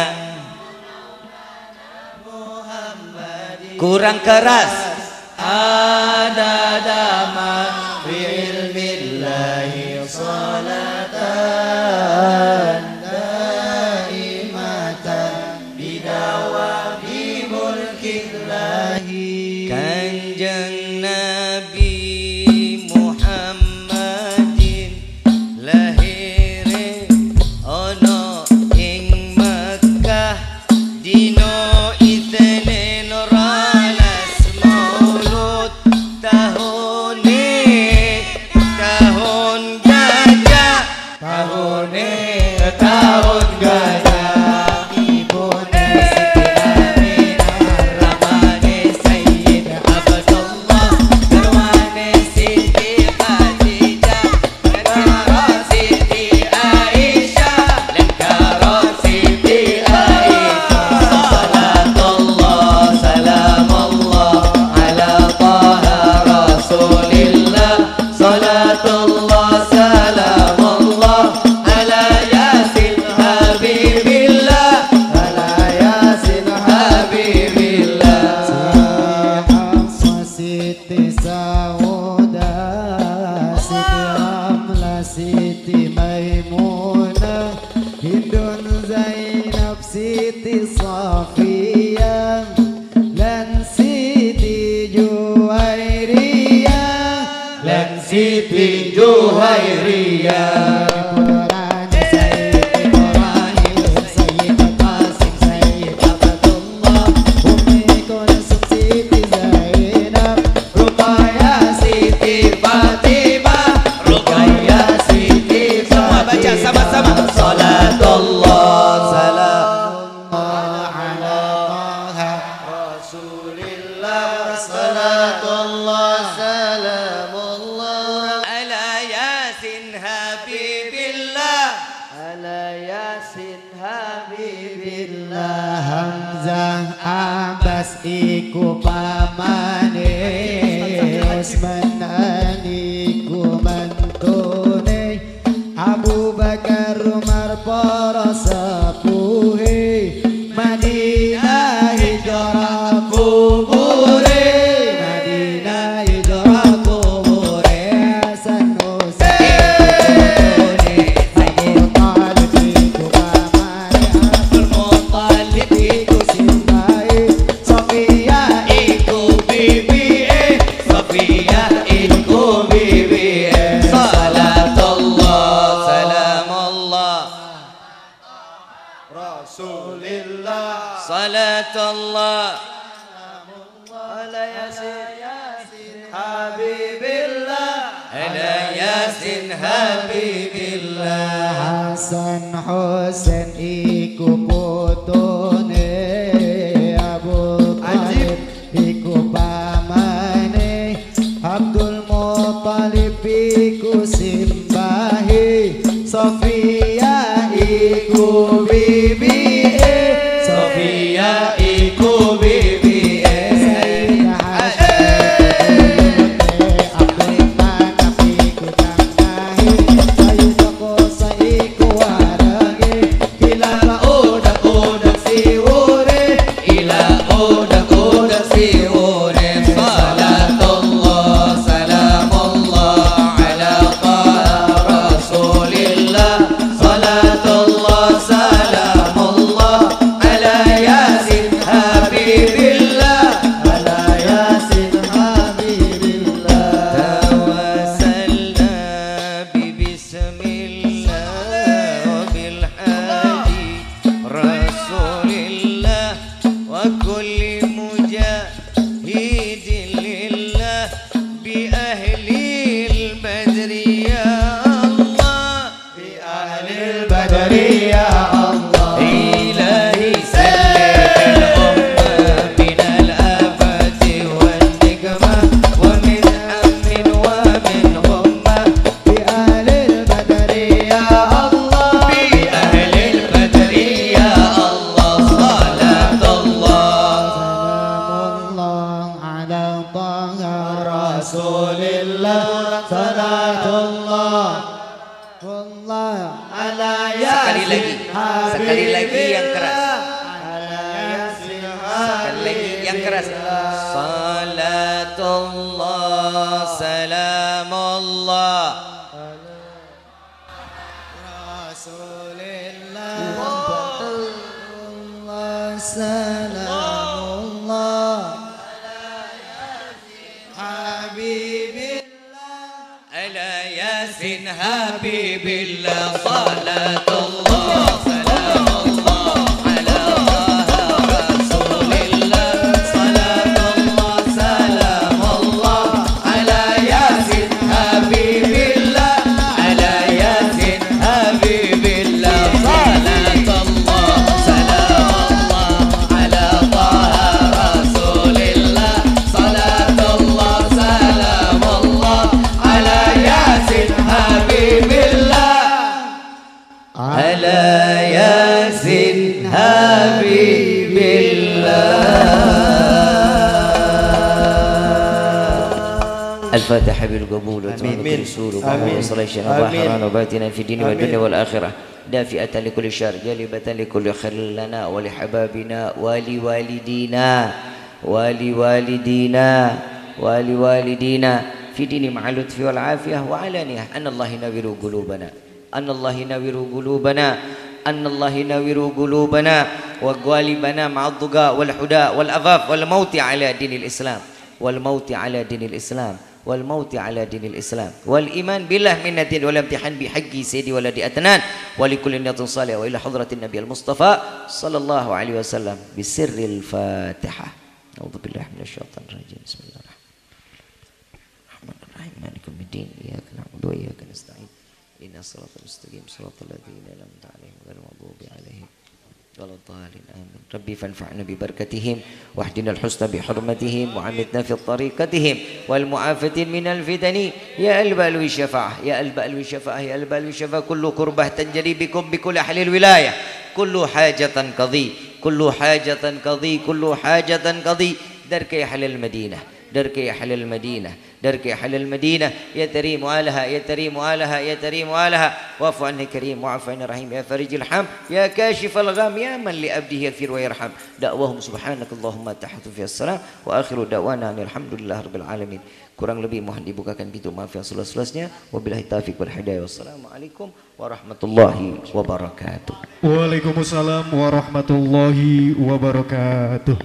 kurang keras ada dama fi ilmillahi salatan daimatan bidawami mulkillahi. Kanjeng Nabi Muhammadin lahire ono ing Mekah dino Itsnin Ralasmo Siti Sauda, Siti Ramla, Siti Maimunah, Hindun Zainab, Siti Safiyah, dan Siti Juwairiyah, dan Siti Juwairiyah. Iku pamane Usman aniku mantune Abu Bakar Umar para sepuhe Madinah hijrah kubure Madinah hijrah kubure Hasan Husain Abu Talib iku pamane Abdul Muttalib iku simbahe Sofia iku bibi Sofia iku bibi Salatullah salamullah Rasulillah Salatullah ala Yasin Habibillah ala Yasin Habibillah Hasan Husain iku putune Abu Talib iku pamane Abdul Muttalib iku simbahe Sofia iku bibi Sofia iku bibi Sayyidah Abdul Manaf iku tanggahe Sayyidah Kosa iku warange Ila udak siwure Ila udak siwure Salatullah salamullah ala taha Rasulillah Salatullah salamullah ala Yasin Habibillah ala Yasin Habibillah Tawassalna bismillah wa bil hadi Rasulillah wa kulli mujahidin lillah bi ahlil badri ya Allah bi ahlil badri ya Allah ilahi sallim al-umma min al-afati wal nikmah wa min hammin wa min ghammah bi ahlil badri ya Allah bi ahlil badri ya Allah salatullah salamullah ala taha Rasulillah salatullah wallah ala Sekali lagi yang keras. Sekali lagi yang keras. Salatullah salamullah Rasulillah Allah salamullah Habibillah ala Yasin Habibillah salatullah salamullah ala taha Rasulillah salatullah salamullah ala Yasin Habibillah ala Yasin Habibillah salatullah salamullah ala taha Rasulillah salatullah salamullah ala Yasin Habibillah ala Yasin Habibillah. الفاتحة بالقبول وتمام الرسول ومعه صلاة ظاهرا وباطنا في الدين والدنيا والآخرة دافئة لكل شر جالبة لكل خير لنا ولحبابنا ولوالدينا وآل والدينا في دين مع اللطف والعافية وعلانية أن الله ينور قلوبنا أن الله ينور قلوبنا أن الله ينور قلوبنا وقوالبنا مع الضجاء والحداء والأضاف والموت على دين الإسلام والموت على دين الإسلام والموت على دين الإسلام والإيمان بالله من الدين والامتحان بحق سيدي ولدي أتنان ولكل نية صالحة وإلى حضرة النبي المصطفى صلى الله عليه وسلم بسر الفاتحة. أعوذ بالله من الشيطان الرجيم. بسم الله الرحمن الرحيم. مالك يوم الدين إياك نعبد وإياك نستعين إن الصراط المستقيم صراط الذين أنعمت عليهم غير المغضوب عليهم ولا الضالين آمين. ربي فانفعنا ببركتهم واهدنا الحسنى بحرمتهم وعمتنا في طريقتهم والمعافاة من الفتن يا البال الشفاعة يا البال الشفاعة يا البال الشفاعة. كل كربة تنجلي بكم بكل أهل الولاية كل حاجة قضي كل حاجة قضي كل حاجة قضي درك يا أهل المدينة درك يا أهل المدينة درك يا أهل المدينة يا تريم آلها يا تريم آلها يا تريم آلها واعف عنا كريم واعف عنا رحيم يا فرج الحم يا كاشف الغم يا من لأبده يغفر ويرحم. دعواهم سبحانك اللهم تحت في السلام وآخر دعوانا الحمد لله رب العالمين. Kurang lebih mohon dibukakan pintu maaf yang seluas-luasnya. Wabillahi taufiq wal hidayah. Wassalamualaikum warahmatullahi wabarakatuh. Waalaikumsalam warahmatullahi wabarakatuh.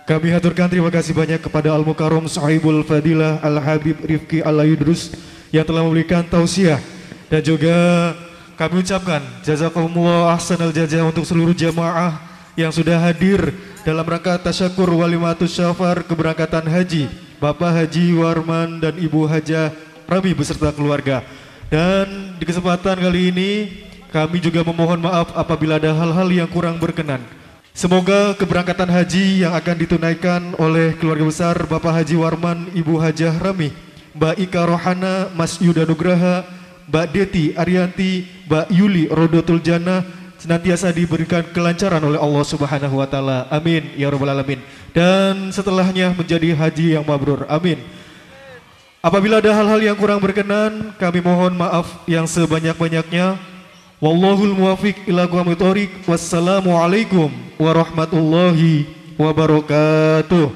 Kami haturkan terima kasih banyak kepada Al-Mukarram Sahibul Fadilah Al-Habib Rifki Al-Yudrus yang telah memberikan tausiah, dan juga kami ucapkan jazakumullah ahsanal jazaa untuk seluruh jamaah yang sudah hadir dalam rangka tasyakur walimatus syafar keberangkatan haji Bapak Haji Warman dan Ibu Hajah Rami beserta keluarga. Dan di kesempatan kali ini kami juga memohon maaf apabila ada hal-hal yang kurang berkenan. Semoga keberangkatan haji yang akan ditunaikan oleh keluarga besar Bapak Haji Warman, Ibu Hajah Rami, Mbak Ika Rohana, Mas Yuda Nugraha, Mbak Deti Arianti, Mbak Yuli Rodotul Jannah senantiasa diberikan kelancaran oleh Allah Subhanahu wa taala. Amin ya rabbal alamin. Dan setelahnya menjadi haji yang mabrur. Amin. Apabila ada hal-hal yang kurang berkenan, kami mohon maaf yang sebanyak-banyaknya. Wallahul muwafiq ila aqwamit thoriq. Wassalamualaikum warahmatullahi wabarakatuh.